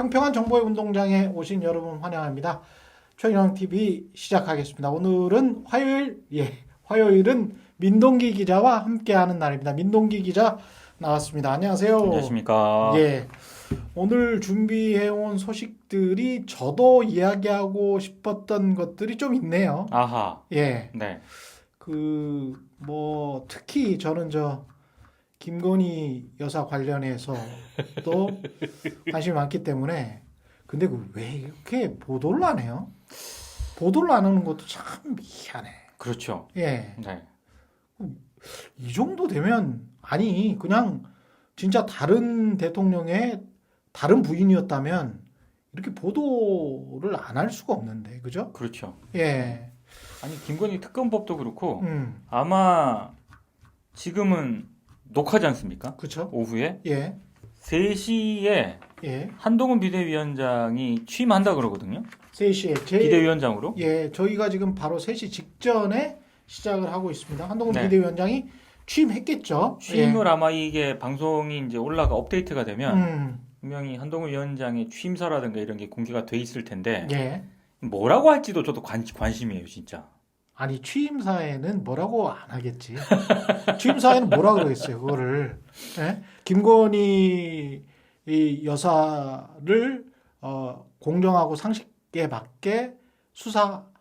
평평한 정보의 운동장에 오신 여러분 환영합니다. 최경영 TV 시작하겠습니다. 오늘은 화요일은 민동기 기자와 함께하는 날입니다. 민동기 기자 나왔습니다. 안녕하세요. 안녕하십니까. 예. 오늘 준비해온 소식들이 저도 이야기하고 싶었던 것들이 좀 있네요. 아하. 예. 네. 특히 저는 김건희 여사 관련해서 또 관심이 많기 때문에 근데 왜 이렇게 보도를 안 해요? 보도를 안 하는 것도 참 미안해. 그렇죠. 예. 네. 이 정도 되면 그냥 진짜 다른 대통령의 다른 부인이었다면 이렇게 보도를 안 할 수가 없는데, 그죠? 그렇죠. 예. 아니 김건희 특검법도 그렇고 음. 아마 지금은 녹화지 않습니까? 그렇죠. 오후에 예. 3시에 예. 한동훈 비대위원장이 취임한다 그러거든요. 3시에 비대위원장으로. 예, 저희가 지금 바로 3시 직전에 시작을 하고 있습니다. 한동훈 네. 비대위원장이 취임했겠죠. 취임을 아마 이게 방송이 이제 업데이트가 되면 음. 분명히 한동훈 위원장의 취임사라든가 이런 게 공개가 돼 있을 텐데 예. 뭐라고 할지도 저도 관심이에요, 진짜. 아니 취임사에는 뭐라고 안 하겠지. 취임사에는 뭐라 그러겠어요, 그거를. 예? 김건희 이 여사를 공정하고 상식에 맞게 수사하도록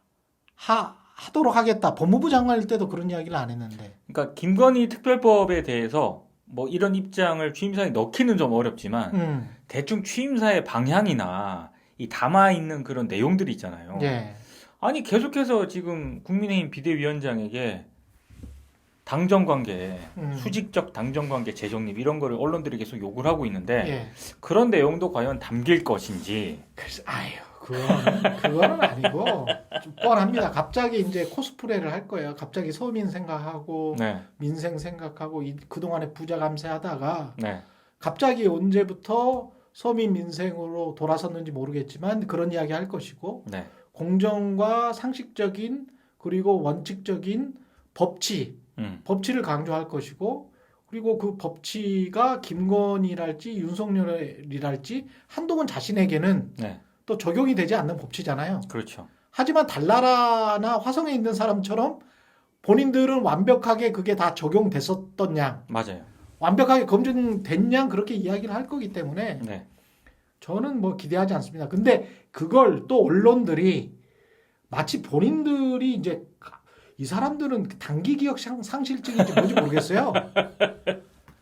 하겠다. 법무부 장관일 때도 그런 이야기를 안 했는데. 그러니까 김건희 특별법에 대해서 뭐 이런 입장을 취임사에 넣기는 좀 어렵지만 대충 취임사의 방향이나 이 담아 있는 그런 내용들이 있잖아요. 예. 아니 계속해서 지금 국민의힘 비대위원장에게 당정관계, 수직적 당정관계 재정립 이런 거를 언론들이 계속 요구를 하고 있는데 예. 그런 내용도 과연 담길 것인지. 그래서 그거는 아니고 좀 뻔합니다. 갑자기 이제 코스프레를 할 거예요. 갑자기 서민 생각하고 네, 민생 생각하고 그동안에 부자 감세하다가 네, 갑자기 언제부터 서민 민생으로 돌아섰는지 모르겠지만 그런 이야기 할 것이고 네, 공정과 상식적인 그리고 원칙적인 법치를 강조할 것이고 그리고 그 법치가 김건희랄지 윤석열이랄지 한동훈 자신에게는 네, 또 적용이 되지 않는 법치잖아요. 그렇죠. 하지만 달나라나 화성에 있는 사람처럼 본인들은 완벽하게 그게 다 적용됐었던 양, 맞아요. 완벽하게 검증된 양 그렇게 이야기를 할 거기 때문에 네, 저는 기대하지 않습니다. 근데 그걸 또 언론들이 마치 본인들이 이제 이 사람들은 단기 기억 상실증인지 뭔지 모르겠어요.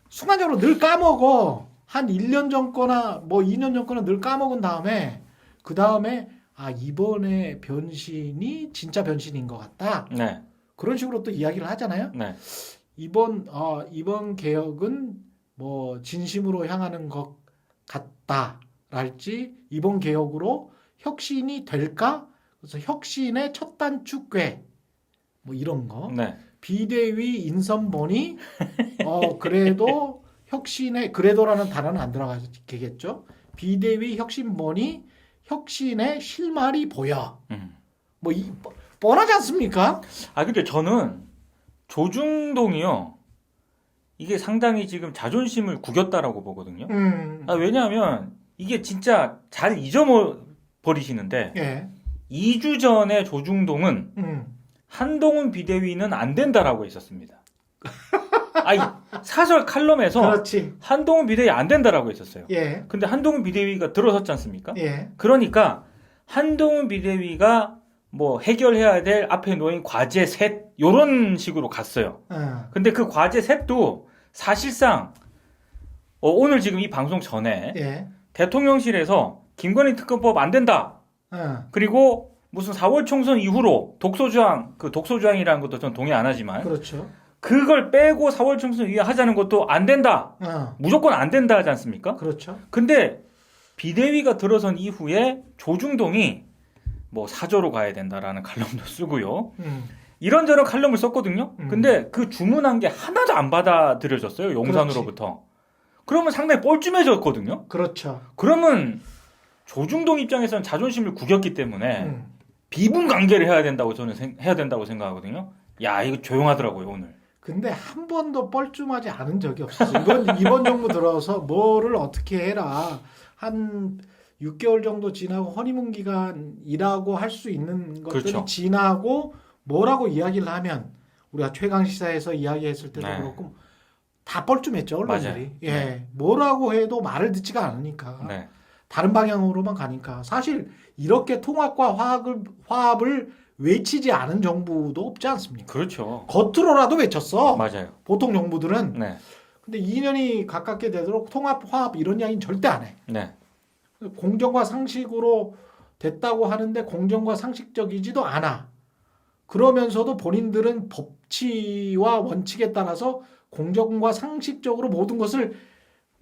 순간적으로 늘 까먹어. 한 1년 전 거나 2년 전 거나 늘 까먹은 다음에 그 다음에 이번에 변신이 진짜 변신인 것 같다. 네, 그런 식으로 또 이야기를 하잖아요. 네, 이번 개혁은 진심으로 향하는 것 같다랄지 이번 개혁으로 혁신이 될까? 그래서 혁신의 첫 단축괴 이런 거. 네. 비대위 인선본이 그래도 그래도라는 단어는 안 들어가겠죠. 비대위 혁신본이 혁신의 실마리 보여. 뻔하지 않습니까? 근데 저는 조중동이요. 이게 상당히 지금 자존심을 구겼다라고 보거든요. 왜냐하면 이게 진짜 잘 잊어버리시는데 예. 2주 전에 조중동은 한동훈 비대위는 안 된다라고 했었습니다. 사설 칼럼에서 그렇지. 한동훈 비대위 안 된다라고 했었어요. 예. 근데 한동훈 비대위가 들어섰지 않습니까? 예. 그러니까 한동훈 비대위가 해결해야 될 앞에 놓인 과제 셋 요런 식으로 갔어요. 근데 그 과제 셋도 사실상 오늘 지금 이 방송 전에 예. 대통령실에서 김건희 특검법 안 된다. 그리고 무슨 4월 총선 이후로 독소조항이라는 것도 전 동의 안 하지만 그렇죠. 그걸 빼고 4월 총선 이후에 하자는 것도 안 된다. 무조건 안 된다 하지 않습니까? 그렇죠. 근데 비대위가 들어선 이후에 조중동이 사저로 가야 된다라는 칼럼도 쓰고요. 이런저런 칼럼을 썼거든요. 근데 그 주문한 게 하나도 안 받아들여졌어요. 용산으로부터. 그러면 상당히 뻘쭘해졌거든요. 그렇죠. 그러면 조중동 입장에서는 자존심을 구겼기 때문에 비분 관계를 해야 된다고 저는 해야 된다고 생각하거든요. 이거 조용하더라고요, 오늘. 근데 한 번도 뻘쭘하지 않은 적이 없었어요. 이번 정부 들어서 뭐를 어떻게 해라. 한 6개월 정도 지나고 허니문 기간이라고 할 수 있는 것들이 그렇죠. 지나고 뭐라고 이야기를 하면 우리가 최강 시사에서 이야기했을 때도 네. 그렇고 다 뻘쭘했죠 언론들이. 맞아요. 예, 네. 뭐라고 해도 말을 듣지가 않으니까 네. 다른 방향으로만 가니까 사실 이렇게 통합과 화합을 외치지 않은 정부도 없지 않습니까? 그렇죠. 겉으로라도 외쳤어. 맞아요. 보통 정부들은. 네. 근데 2년이 가깝게 되도록 통합, 화합 이런 이야기는 절대 안 해. 네. 공정과 상식으로 됐다고 하는데 공정과 상식적이지도 않아. 그러면서도 본인들은 법치와 원칙에 따라서 공정과 상식적으로 모든 것을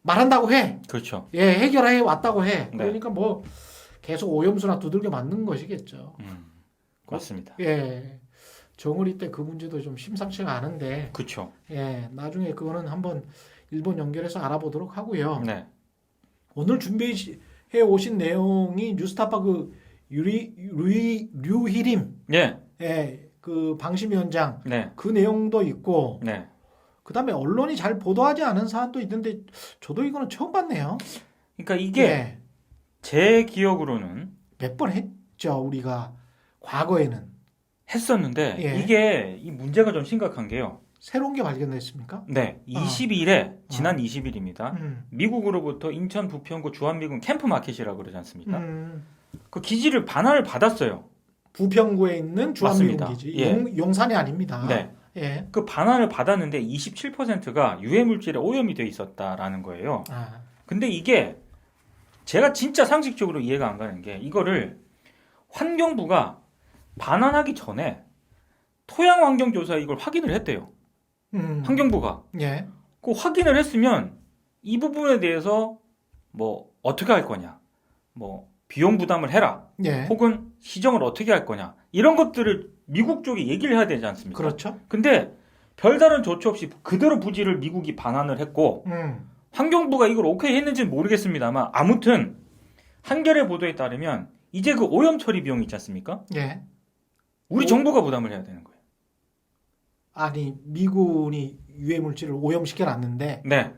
말한다고 해. 그렇죠. 예, 해결해 왔다고 해. 네. 그러니까 뭐 계속 오염수나 두들겨 맞는 것이겠죠. 맞습니다. 예. 정의리 때 그 문제도 좀 심상치가 않은데, 그렇죠. 예, 나중에 그거는 한번 일본 연결해서 알아보도록 하고요. 네. 오늘 준비해 오신 내용이 뉴스타파 그 류희림, 네. 예, 그 방심위원장 네. 그 내용도 있고, 네. 그다음에 언론이 잘 보도하지 않은 사안도 있는데, 저도 이거는 처음 봤네요. 그러니까 이게 예, 제 기억으로는 몇 번 했죠, 우리가 과거에는. 했었는데 예. 이게 이 문제가 좀 심각한 게요. 새로운 게 발견됐습니까? 네. 20일에 지난 20일입니다. 음, 미국으로부터 인천 부평구 주한미군 캠프 마켓이라고 그러지 않습니까? 음. 그 기지를 반환을 받았어요. 부평구에 있는 주한미군 맞습니다. 기지. 예. 용산이 아닙니다. 네. 예. 그 반환을 받았는데 27%가 유해 물질에 오염이 돼 있었다라는 거예요. 아, 근데 이게 제가 진짜 상식적으로 이해가 안 가는 게 이거를 환경부가 반환하기 전에 토양 환경 조사에 이걸 확인을 했대요. 환경부가. 예. 그 확인을 했으면 이 부분에 대해서 뭐 어떻게 할 거냐. 뭐 비용 부담을 해라. 예. 혹은 시정을 어떻게 할 거냐. 이런 것들을 미국 쪽이 얘기를 해야 되지 않습니까? 그렇죠. 근데 별다른 조치 없이 그대로 부지를 미국이 반환을 했고 환경부가 이걸 오케이 했는지는 모르겠습니다만 아무튼 한겨레 보도에 따르면 이제 그 오염 처리 비용 있지 않습니까? 예. 우리 정부가 부담을 해야 되는 거예요. 아니, 미군이 유해 물질을 오염시켜 놨는데, 네.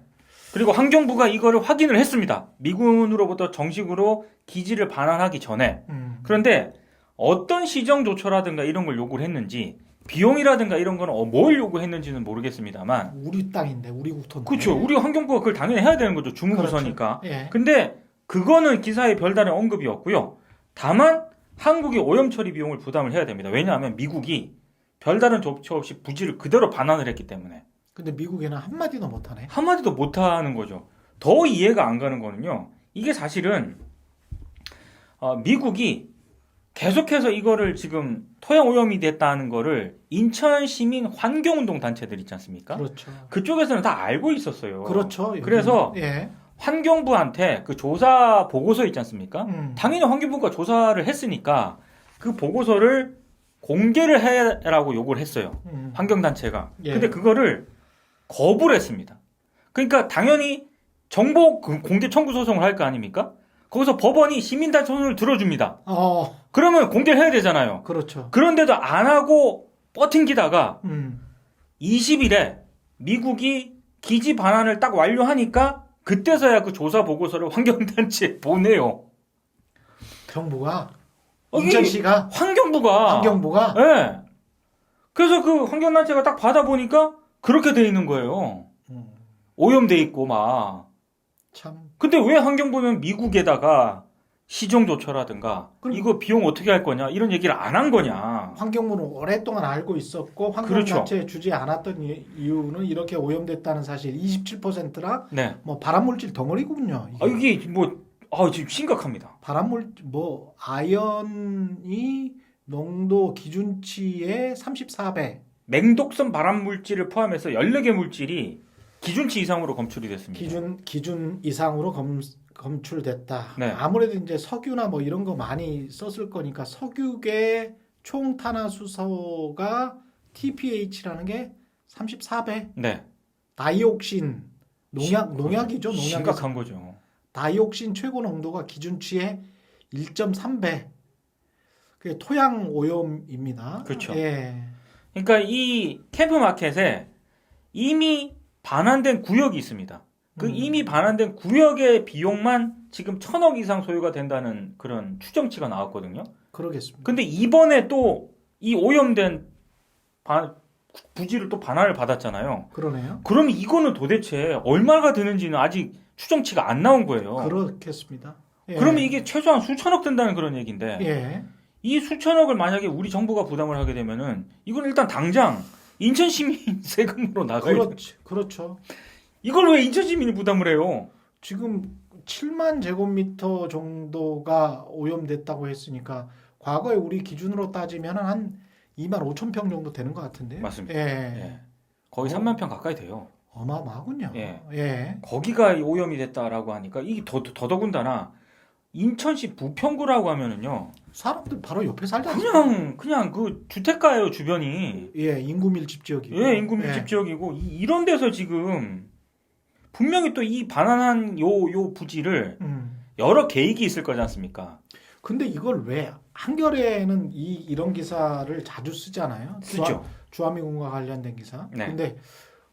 그리고 환경부가 이거를 확인을 했습니다. 미군으로부터 정식으로 기지를 반환하기 전에. 그런데 어떤 시정 조처라든가 이런 걸 요구를 했는지 비용이라든가 이런 거는 뭘 요구했는지는 모르겠습니다만 우리 땅인데, 우리 국토인데. 그렇죠. 우리 환경부가 그걸 당연히 해야 되는 거죠. 주무부서니까. 그렇죠. 예. 근데 그거는 기사에 별다른 언급이 없고요. 다만 한국이 오염 처리 비용을 부담을 해야 됩니다. 왜냐하면 미국이 별다른 조치 없이 부지를 그대로 반환을 했기 때문에 근데 미국에는 한마디도 못하네. 한마디도 못하는 거죠. 더 이해가 안 가는 거는요. 이게 사실은 미국이 계속해서 이거를 지금 토양 오염이 됐다는 거를 인천 시민 환경운동 단체들 있지 않습니까? 그렇죠. 그쪽에서는 다 알고 있었어요. 그렇죠. 그래서 예. 환경부한테 그 조사 보고서 있지 않습니까? 음. 당연히 환경부가 조사를 했으니까 그 보고서를 공개를 해라고 요구를 했어요. 환경단체가. 예. 근데 그거를 거부를 했습니다. 그러니까 당연히 정보 공개 청구 소송을 할 거 아닙니까? 거기서 법원이 시민단체 손을 들어줍니다. 그러면 공개를 해야 되잖아요. 그렇죠. 그런데도 안 하고 버팅기다가 20일에 미국이 기지 반환을 딱 완료하니까 그때서야 그 조사 보고서를 환경단체에 보내요. 정부가 인천시가 환경부가 예. 그래서 그 환경단체가 딱 받아보니까 그렇게 돼 있는 거예요. 오염돼 있고 막. 참. 근데 왜 환경부는 미국에다가 시정조처라든가 이거 비용 어떻게 할 거냐 이런 얘기를 안 한 거냐. 환경부는 오랫동안 알고 있었고 환경단체에 주지 않았던 이유는 이렇게 오염됐다는 사실 27%라 네. 뭐 발암물질 덩어리군요. 이게 뭐 지금 심각합니다. 발암물 뭐 아연이 농도 기준치의 34배. 맹독성 발암물질을 포함해서 14개 물질이 기준치 이상으로 검출이 됐습니다. 기준 이상으로 검출됐다. 네. 아무래도 이제 석유나 뭐 이런 거 많이 썼을 거니까 석유계 총 탄화수소가 TPH라는 게 34배. 네. 다이옥신 농약이죠. 심각한 거죠. 다이옥신 최고 농도가 기준치의 1.3배. 그게 토양 오염입니다. 그렇죠. 예. 그러니까 이 캠프 마켓에 이미 반환된 구역이 있습니다. 그 이미 반환된 구역의 비용만 지금 1,000억 이상 소요가 된다는 그런 추정치가 나왔거든요. 그러겠습니다. 근데 이번에 또 이 오염된 부지를 또 반환을 받았잖아요. 그러네요. 그럼 이거는 도대체 얼마가 드는지는 아직 추정치가 안 나온 거예요. 그렇겠습니다. 예. 그러면 이게 최소한 수천억 든다는 그런 얘기인데 예. 이 수천억을 만약에 우리 정부가 부담을 하게 되면은 이건 일단 당장 인천 시민 세금으로 나가야 돼. 그렇죠. 이걸 왜 인천 시민이 부담을 해요? 지금 7만 제곱미터 정도가 오염됐다고 했으니까 과거에 우리 기준으로 따지면 한 2만 5천 평 정도 되는 것 같은데. 맞습니다. 예. 예. 거의 3만 평 가까이 돼요. 어마어마하군요. 예. 예. 거기가 오염이 됐다라고 하니까 이게 더더군다나 인천시 부평구라고 하면은요. 사람들 바로 옆에 살지 않습니까? 그냥 그 주택가예요, 주변이. 예, 인구 밀집 지역이고. 예, 인구 밀집 지역이고 이런 데서 지금 분명히 또 이 반환한 요 부지를 여러 계획이 있을 거지 않습니까? 근데 이걸 왜 한겨레는 이런 기사를 자주 쓰잖아요. 쓰죠. 주한미군과 관련된 기사. 네. 근데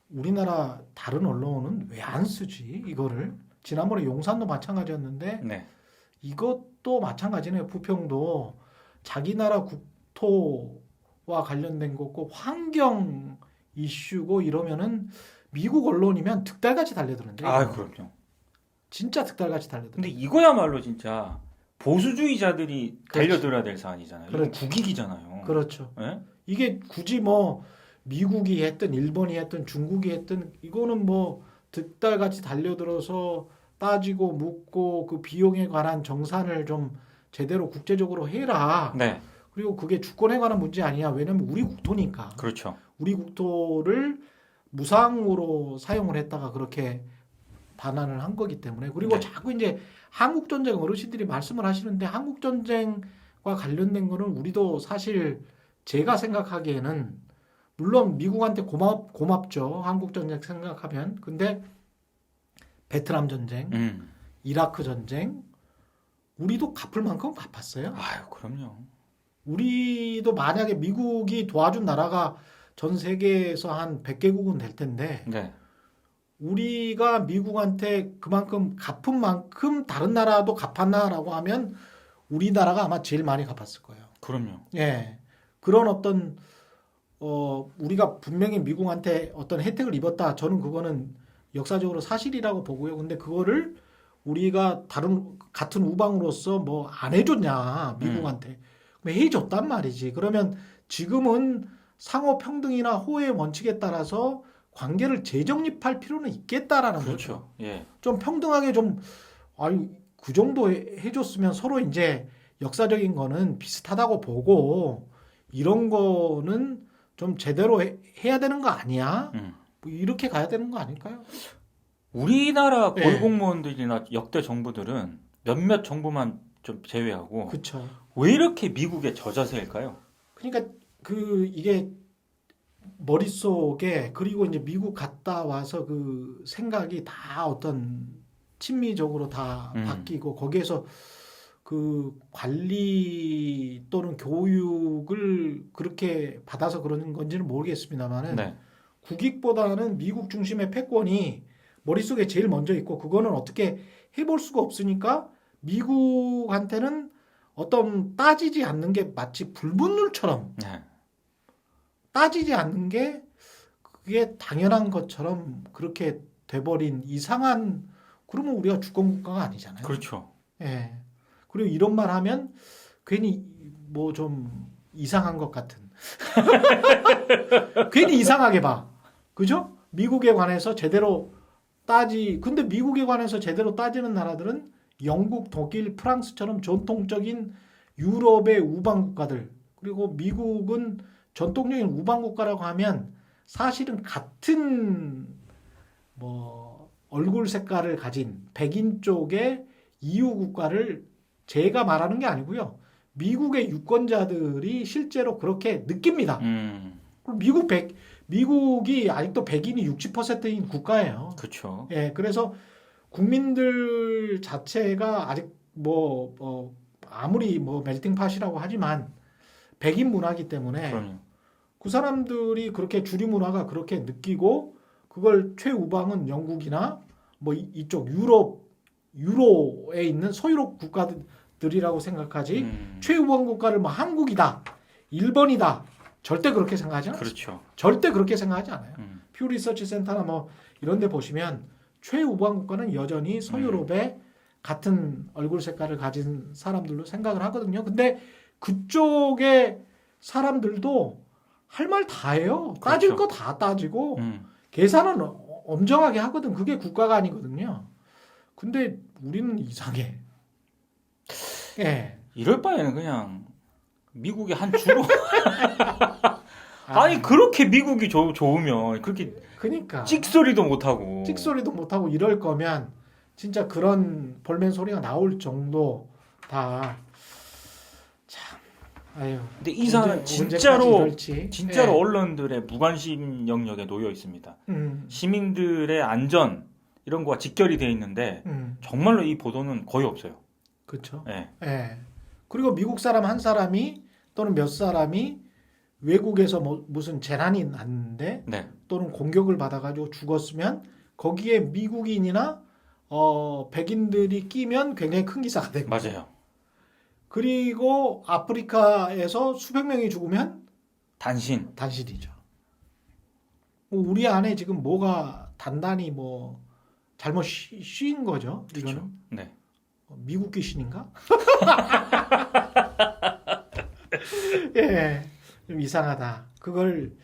우리나라 다른 언론은 왜 안 쓰지? 이거를. 지난번에 용산도 마찬가지였는데 네. 이것도 마찬가지네요. 부평도 자기 나라 국토와 관련된 거고 환경 이슈고 이러면은 미국 언론이면 득달같이 달려드는데. 아, 그럼요. 진짜 득달같이 달려드는데. 근데 이거야말로 진짜 보수주의자들이 그렇지. 달려들어야 될 사안이잖아요. 이건 그렇지. 국익이잖아요. 그렇죠. 예? 이게 굳이 뭐 미국이 했든 일본이 했든 중국이 했든 이거는 뭐 득달같이 달려들어서 따지고 묻고 그 비용에 관한 정산을 좀 제대로 국제적으로 해라. 네. 그리고 그게 주권에 관한 문제 아니야. 왜냐면 우리 국토니까. 그렇죠. 우리 국토를 무상으로 사용을 했다가 그렇게 반환을 한 거기 때문에. 그리고 네. 자꾸 이제 한국전쟁 어르신들이 말씀을 하시는데 한국전쟁과 관련된 거는 우리도 사실 제가 생각하기에는 물론 미국한테 고맙죠. 한국전쟁 생각하면. 근데 베트남 전쟁, 이라크 전쟁 우리도 갚을 만큼 갚았어요. 아유, 그럼요. 우리도 만약에 미국이 도와준 나라가 전 세계에서 한 100개국은 될 텐데 네. 우리가 미국한테 그만큼 갚은 만큼 다른 나라도 갚았나라고 하면 우리나라가 아마 제일 많이 갚았을 거예요. 그럼요. 예. 그런 어떤 우리가 분명히 미국한테 어떤 혜택을 입었다. 저는 그거는 역사적으로 사실이라고 보고요. 근데 그거를 우리가 같은 우방으로서 뭐 안 해줬냐 미국한테 해줬단 말이지. 그러면 지금은 상호 평등이나 호의 원칙에 따라서 관계를 재정립할 필요는 있겠다라는 거죠. 그렇죠. 예. 좀 평등하게 좀 아니 그 정도 해줬으면 서로 이제 역사적인 거는 비슷하다고 보고 이런 거는 좀 제대로 해야 되는 거 아니야? 뭐 이렇게 가야 되는 거 아닐까요? 우리나라 예. 고위공무원들이나 역대 정부들은 몇몇 정부만 좀 제외하고 그렇죠. 왜 이렇게 미국의 저자세일까요? 그러니까 이게 머릿속에 그리고 이제 미국 갔다 와서 그 생각이 다 어떤 친미적으로 다 바뀌고 거기에서 그 관리 또는 교육을 그렇게 받아서 그러는 건지는 모르겠습니다만은 네. 국익보다는 미국 중심의 패권이 머릿속에 제일 먼저 있고 그거는 어떻게 해볼 수가 없으니까 미국한테는 어떤 따지지 않는 게 마치 불분율처럼 네. 따지지 않는 게 그게 당연한 것처럼 그렇게 돼버린 이상한 그러면 우리가 주권국가가 아니잖아요. 그렇죠. 예. 그리고 이런 말 하면 괜히 뭐 좀 이상한 것 같은. 괜히 이상하게 봐. 그죠? 미국에 관해서 제대로 근데 미국에 관해서 제대로 따지는 나라들은 영국, 독일, 프랑스처럼 전통적인 유럽의 우방국가들. 그리고 미국은 전통적인 우방국가라고 하면 사실은 같은 뭐 얼굴 색깔을 가진 백인 쪽의 EU 국가를 제가 말하는 게 아니고요. 미국의 유권자들이 실제로 그렇게 느낍니다. 미국이 아직도 백인이 60%인 국가예요. 그렇죠. 예, 그래서 국민들 자체가 아직 아무리 멜팅팟이라고 하지만 백인 문화이기 때문에 그럼요. 그 사람들이 그렇게 주류 문화가 그렇게 느끼고 그걸 최우방은 영국이나 뭐 이쪽 유로에 있는 서유럽 국가들이라고 생각하지 최우방 국가를 뭐 한국이다, 일본이다 절대 그렇게 생각하지 않아요. 그렇죠. 절대 그렇게 생각하지 않아요. 퓨 리서치 센터나 뭐 이런 데 보시면 최우방 국가는 여전히 서유럽의 같은 얼굴 색깔을 가진 사람들로 생각을 하거든요. 근데 그쪽의 사람들도 할 말 다 해요. 따질 그렇죠. 거 다 따지고 계산은 엄정하게 하거든. 그게 국가가 아니거든요. 근데 우리는 이상해. 예. 이럴 바에는 그냥 미국의 한 주로 아, 아니 그렇게 미국이 좋으면 그렇게 그러니까 찍소리도 못하고 찍소리도 못하고 이럴 거면 진짜 그런 볼멘 소리가 나올 정도 다 참. 아유. 근데 이 사람은 언제까지 진짜로 이럴지. 진짜로 예. 언론들의 무관심 영역에 놓여 있습니다. 음, 시민들의 안전 이런 거와 직결이 돼 있는데 정말로 이 보도는 거의 없어요. 그렇죠. 예. 예. 그리고 미국 사람 한 사람이 또는 몇 사람이 외국에서 뭐 무슨 재난이 났는데 네. 또는 공격을 받아가지고 죽었으면 거기에 미국인이나 백인들이 끼면 굉장히 큰 기사가 되고 맞아요. 그리고 아프리카에서 수백 명이 죽으면 단신. 단신이죠. 뭐 우리 안에 지금 뭐가 단단히 뭐 잘못 쉰 거죠. 그렇죠. 이거는 네. 미국 귀신인가? 예, 좀 이상하다. 그걸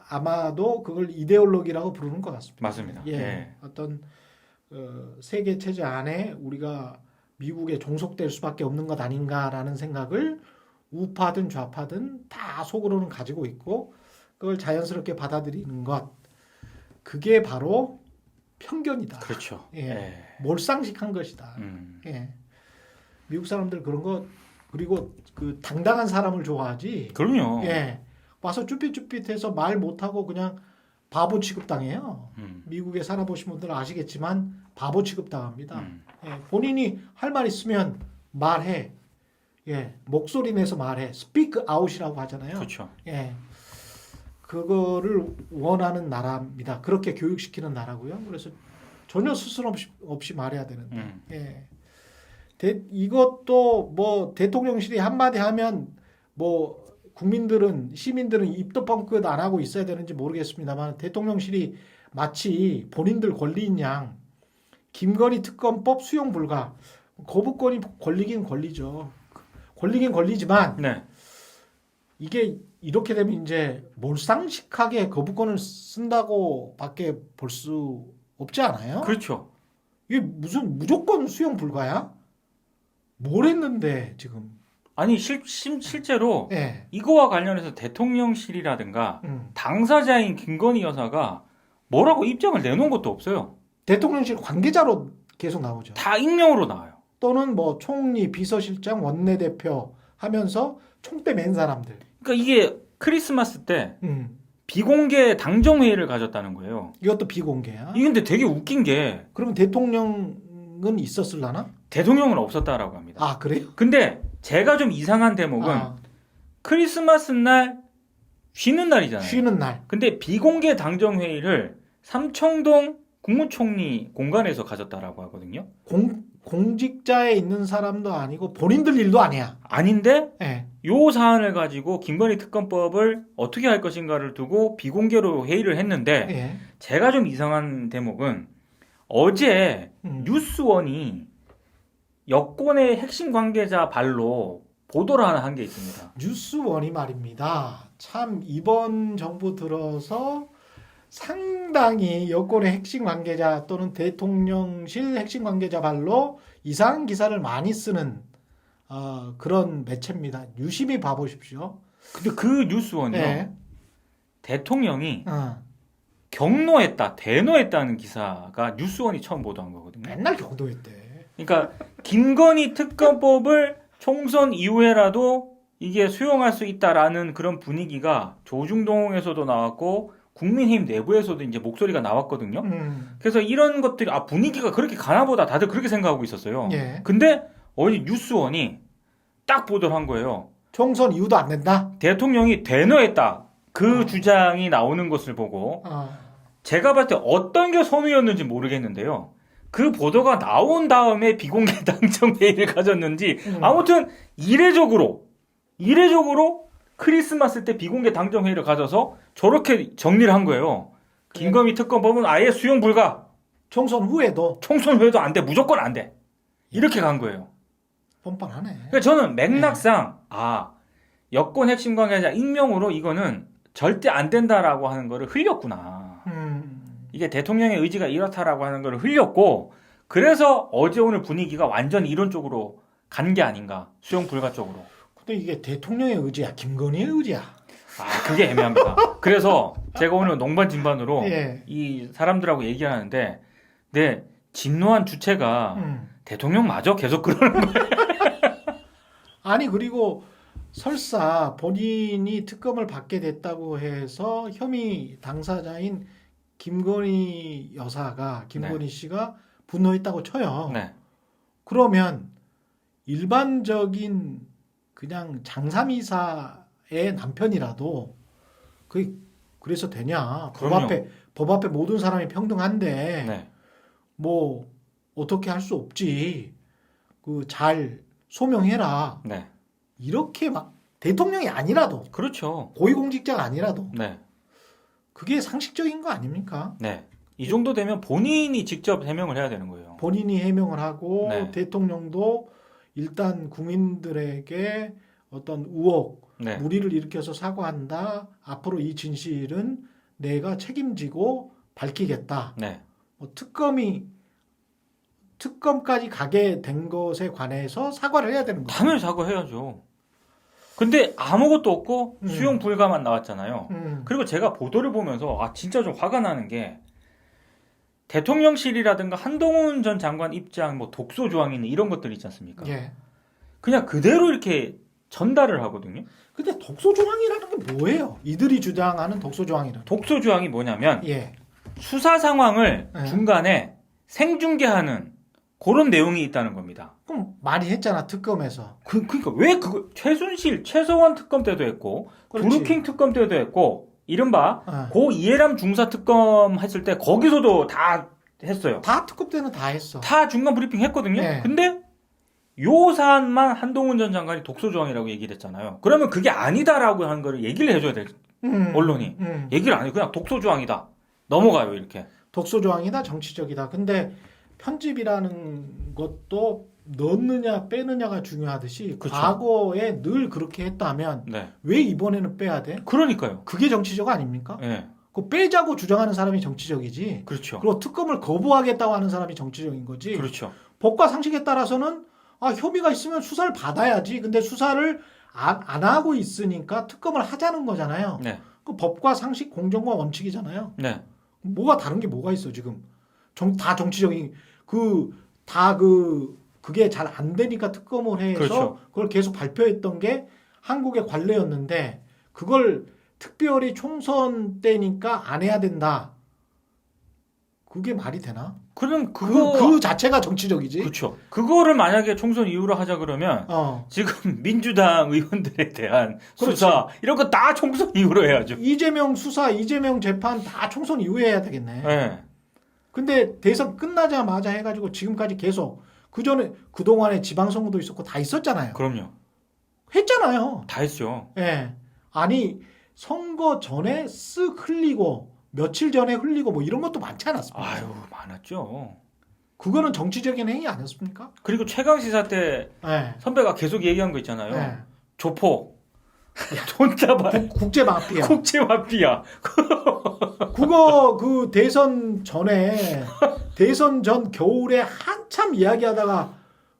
아마도 그걸 이데올로기라고 부르는 것 같습니다. 맞습니다. 예, 예. 어떤 세계 체제 안에 우리가 미국에 종속될 수밖에 없는 것 아닌가라는 생각을 우파든 좌파든 다 속으로는 가지고 있고 그걸 자연스럽게 받아들이는 것 그게 바로 편견이다. 그렇죠. 예. 예. 몰상식한 것이다. 예. 미국 사람들 그런 거 그리고 그 당당한 사람을 좋아하지. 그럼요. 예. 와서 쭈삣쭈삣해서 말 못하고 그냥 바보 취급당해요. 미국에 살아보신 분들은 아시겠지만 바보 취급당합니다. 예. 본인이 할 말 있으면 말해. 예. 목소리 내서 말해. 스피크 아웃이라고 하잖아요. 그렇죠. 예. 그거를 원하는 나라입니다. 그렇게 교육시키는 나라고요. 그래서 전혀 스스럼 없이 말해야 되는데. 예. 이것도 뭐 대통령실이 한마디 하면 뭐 국민들은 시민들은 입도 뻥끗 안 하고 있어야 되는지 모르겠습니다만 대통령실이 마치 본인들 권리인 양 김건희 특검법 수용 불가 거부권이 권리긴 권리죠. 권리긴 권리지만 네. 이게 이렇게 되면 이제 몰상식하게 거부권을 쓴다고밖에 볼 수 없지 않아요? 그렇죠. 이게 무슨 무조건 수용 불가야? 뭘 했는데 지금? 아니 실제로 예. 이거와 관련해서 대통령실이라든가 당사자인 김건희 여사가 뭐라고 입장을 내놓은 것도 없어요. 대통령실 관계자로 계속 나오죠. 다 익명으로 나와요. 또는 뭐 총리, 비서실장, 원내대표 하면서 총대 맨 사람들. 그러니까 이게 크리스마스 때 비공개 당정회의를 가졌다는 거예요. 이것도 비공개야. 이게 근데 되게 웃긴 게 그러면 대통령은 있었을라나? 대통령은 없었다라고 합니다. 아 그래요? 근데 제가 좀 이상한 대목은 크리스마스 날 쉬는 날이잖아요. 쉬는 날. 근데 비공개 당정회의를 삼청동 국무총리 공간에서 가졌다라고 하거든요. 공직자에 있는 사람도 아니고 본인들 일도 아니야. 아닌데 예. 요 사안을 가지고 김건희 특검법을 어떻게 할 것인가를 두고 비공개로 회의를 했는데 예. 제가 좀 이상한 대목은 어제 뉴스원이 여권의 핵심 관계자 발로 보도를 하나 한 게 있습니다. 뉴스원이 말입니다. 참 이번 정부 들어서 상당히 여권의 핵심 관계자 또는 대통령실 핵심 관계자 발로 이상한 기사를 많이 쓰는 그런 매체입니다. 유심히 봐보십시오. 근데 그 뉴스원이요. 네. 대통령이 경로했다, 대노했다는 기사가 뉴스원이 처음 보도한 거거든요. 맨날 경도했대. 그러니까 김건희 특검법을 총선 이후에라도 이게 수용할 수 있다라는 그런 분위기가 조중동에서도 나왔고 국민의힘 내부에서도 이제 목소리가 나왔거든요. 그래서 이런 것들이 분위기가 그렇게 가나보다 다들 그렇게 생각하고 있었어요. 예. 근데 어제 뉴스원이 딱 보도를 한 거예요. 총선 이후도 안 된다. 대통령이 대노했다. 그 주장이 나오는 것을 보고 제가 봤을 때 어떤 게 선우였는지 모르겠는데요. 그 보도가 나온 다음에 비공개 당정 회의를 가졌는지 아무튼 이례적으로 크리스마스 때 비공개 당정 회의를 가져서 저렇게 정리를 한 거예요. 김건희 특검법은 아예 수용 불가. 총선 후에도 총선 후에도 안 돼. 무조건 안 돼. 이렇게 간 거예요. 뻔뻔하네. 그러니까 저는 맥락상 여권 핵심 관계자 익명으로 이거는 절대 안 된다라고 하는 거를 흘렸구나. 이게 대통령의 의지가 이렇다라고 하는 거를 흘렸고 그래서 어제 오늘 분위기가 완전 이런 쪽으로 간 게 아닌가. 수용 불가 쪽으로. 근데 이게 대통령의 의지야, 김건희의 의지야. 그게 애매합니다. 그래서 제가 오늘 농반 진반으로 예. 이 사람들하고 얘기하는데 진노한 주체가 대통령마저 계속 그러는 거예요. 아니 그리고 설사 본인이 특검을 받게 됐다고 해서 혐의 당사자인 김건희 여사가 김건희 씨가 분노했다고 쳐요. 네. 그러면 일반적인 그냥 장삼이사의 남편이라도 그래서 되냐? 법 앞에 모든 사람이 평등한데 네. 뭐 어떻게 할 수 없지. 잘 소명해라. 네. 이렇게 막 대통령이 아니라도 그렇죠. 고위공직자가 아니라도 네. 그게 상식적인 거 아닙니까? 네. 이 정도 되면 본인이 직접 해명을 해야 되는 거예요. 본인이 해명을 하고 네. 대통령도 일단 국민들에게 어떤 의혹, 네. 무리를 일으켜서 사과한다. 앞으로 이 진실은 내가 책임지고 밝히겠다. 네. 뭐 특검까지 가게 된 것에 관해서 사과를 해야 되는 거죠. 당연히 사과해야죠. 근데 아무것도 없고 수용 불가만 나왔잖아요. 그리고 제가 보도를 보면서 진짜 좀 화가 나는 게 대통령실이라든가 한동훈 전 장관 입장 뭐 독소 조항이 있는 이런 것들 있지 않습니까? 예. 그냥 그대로 이렇게 전달을 하거든요. 근데 독소 조항이라는 게 뭐예요? 이들이 주장하는 독소 조항이라는. 독소 조항이 뭐냐면 예. 수사 상황을 네. 중간에 생중계하는 그런 내용이 있다는 겁니다. 그럼 많이 했잖아 특검에서. 그러니까 왜 그거 최서원 특검 때도 했고 그렇지. 브루킹 특검 때도 했고 이른바 어. 고 이해람 중사 특검 했을 때 거기서도 다 했어요. 다 특검 때는 다 했어. 다 중간 브리핑 했거든요. 네. 근데 요 사안만 한동훈 전 장관이 독소 조항이라고 얘기를 했잖아요. 그러면 그게 아니다라고 하는 거를 얘기를 해줘야 될 언론이 얘기를 안 해. 그냥 독소 조항이다. 넘어가요 이렇게. 독소 조항이다 정치적이다. 근데 편집이라는 것도 넣느냐 빼느냐가 중요하듯이 그쵸. 과거에 늘 그렇게 했다면 네. 왜 이번에는 빼야 돼? 그러니까요. 그게 정치적 아닙니까? 네. 그 빼자고 주장하는 사람이 정치적이지. 그렇죠. 그리고 특검을 거부하겠다고 하는 사람이 정치적인 거지. 그렇죠. 법과 상식에 따라서는 혐의가 있으면 수사를 받아야지. 근데 수사를 안 하고 있으니까 특검을 하자는 거잖아요. 네. 그 법과 상식, 공정과 원칙이잖아요. 네. 뭐가 다른 게 뭐가 있어 지금? 다 정치적인 그게 잘 안 되니까 특검을 해서 그렇죠. 그걸 계속 발표했던 게 한국의 관례였는데 그걸 특별히 총선 때니까 안 해야 된다. 그게 말이 되나? 그럼 그 자체가 정치적이지. 그렇죠. 그거를 만약에 총선 이후로 하자 그러면 지금 민주당 의원들에 대한 그렇지. 수사 이런 거 다 총선 이후로 해야죠. 이재명 수사, 이재명 재판 다 총선 이후에 해야 되겠네. 네. 근데 대선 끝나자마자 해가지고 지금까지 계속 그동안에 지방선거도 있었고 다 있었잖아요. 그럼요. 했잖아요. 다 했죠. 예. 아니, 선거 전에 쓱 흘리고, 며칠 전에 흘리고 뭐 이런 것도 많지 않았습니까? 아유, 많았죠. 그거는 정치적인 행위 아니었습니까? 그리고 최강 시사 때 예. 선배가 계속 얘기한 거 있잖아요. 예. 조폭, 돈 잡아, 국제 마피아. 국제 마피아. 그거 대선 전 겨울에 한참 이야기하다가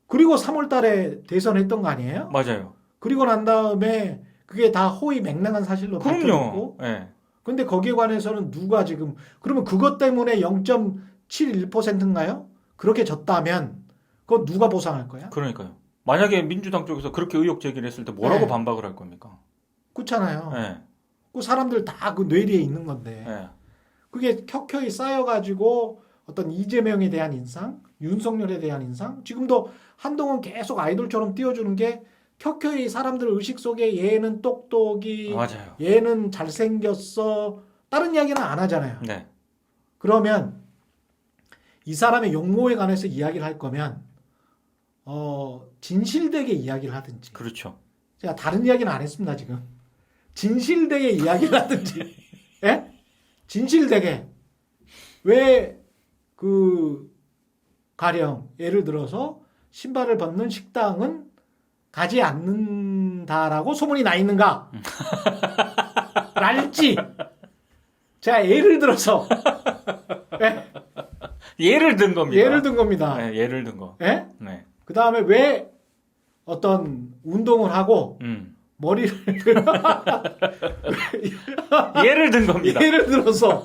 그리고 3월 달에 대선했던 거 아니에요? 맞아요. 그리고 난 다음에 그게 다 허위 맹랑한 사실로 밝혀졌고. 그럼요. 예. 근데 거기에 관해서는 누가 지금 그러면 그것 때문에 0.71%인가요? 그렇게 졌다면 그거 누가 보상할 거야? 그러니까요. 만약에 민주당 쪽에서 그렇게 의혹 제기를 했을 때 뭐라고 네. 반박을 할 겁니까? 그렇잖아요. 예. 그 사람들 다 그 뇌리에 있는 건데 예. 그게 켜켜이 쌓여가지고 어떤 이재명에 대한 인상, 윤석열에 대한 인상, 지금도 한동훈 계속 아이돌처럼 띄워주는 게 켜켜이 사람들 의식 속에 얘는 똑똑이, 맞아요. 얘는 잘생겼어, 다른 이야기는 안 하잖아요. 네. 그러면 이 사람의 용모에 관해서 이야기를 할 거면 진실되게 이야기를 하든지. 그렇죠. 제가 다른 이야기는 안 했습니다 지금. 진실되게 이야기를 하든지. 예? 진실되게. 왜 가령 예를 들어서 신발을 벗는 식당은 가지 않는다라고 소문이 나 있는가? 랄지. 제가 예를 들어서 예? 예를 든 겁니다. 예를 든 겁니다. 네, 예를 든 거. 예? 네. 그 다음에 왜 어떤 운동을 하고 머리를 예를 든 겁니다. 예를 들어서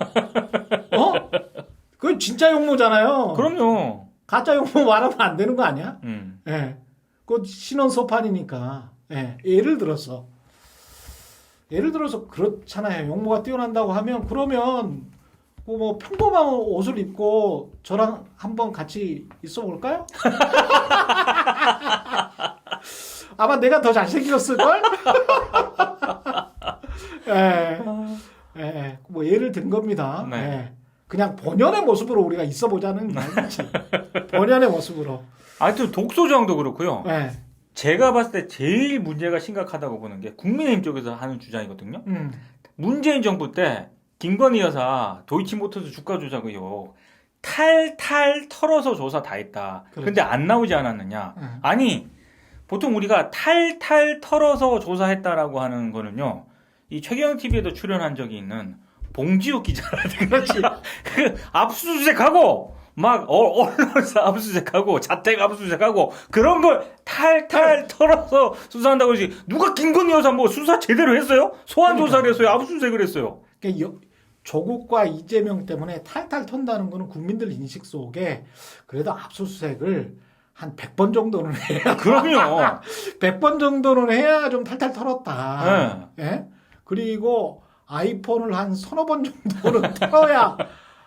그건 진짜 용모잖아요. 그럼요. 가짜 용모 말하면 안 되는 거 아니야? 음. 예. 그 신원 소판이니까. 예. 예를 들어서 그렇잖아요. 용모가 뛰어난다고 하면 그러면 뭐 평범한 옷을 입고 저랑 한번 같이 있어 볼까요? 아마 내가 더 잘생겼을 걸? 예. 예. 뭐 예를 든 겁니다. 네. 예. 그냥 본연의 모습으로 우리가 있어 보자는 말이지. 본연의 모습으로. 하여튼 독소조항도 그렇고요. 예. 제가 봤을 때 제일 문제가 심각하다고 보는 게 국민의힘 쪽에서 하는 주장이거든요. 문재인 정부 때 김건희 여사 도이치모터스 주가 조작 의혹 탈탈 털어서 조사 다 했다. 그렇죠. 근데 안 나오지 않았느냐. 아니 보통 우리가 탈탈 털어서 조사했다라고 하는 거는요. 이 최경영 TV에도 출연한 적이 있는 봉지욱 기자라든가 그렇지. 그 압수수색하고 막 언론사 압수수색하고 자택 압수수색하고 그런 걸 탈탈 털어서 수사한다고 그러지. 누가 김건희 여사 뭐 수사 제대로 했어요? 소환 조사를 했어요? 압수수색을 했어요? 그러니까 조국과 이재명 때문에 탈탈 턴다는 거는 국민들 인식 속에 그래도 압수수색을 한 100번 정도는 해야. 그럼요. 100번 정도는 해야 좀 탈탈 털었다. 네. 예? 그리고 아이폰을 한 서너 번 정도는 털어야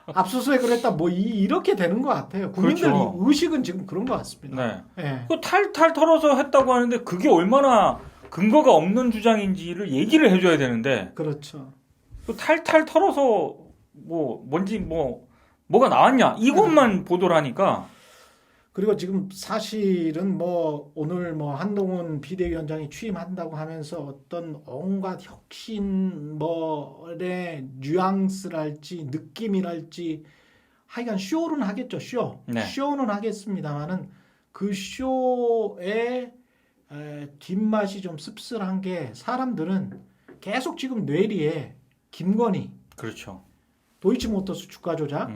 압수수색을 했다. 뭐 이렇게 되는 것 같아요. 국민들 그렇죠. 의식은 지금 그런 것 같습니다. 네. 예. 그 탈탈 털어서 했다고 하는데 그게 얼마나 근거가 없는 주장인지를 얘기를 해줘야 되는데 그렇죠. 그 탈탈 털어서 뭐 뭔지 뭐가 나왔냐 이것만 보도를 하니까. 그리고 지금 사실은 뭐 오늘 뭐 한동훈 비대위원장이 취임한다고 하면서 어떤 온갖 혁신 뭐의 뉘앙스랄지 느낌이랄지 하여간 쇼는 하겠죠. 네. 쇼는 하겠습니다만은 그 쇼의 뒷맛이 좀 씁쓸한 게 사람들은 계속 지금 뇌리에 김건희, 그렇죠. 도이치모터스 주가 조작,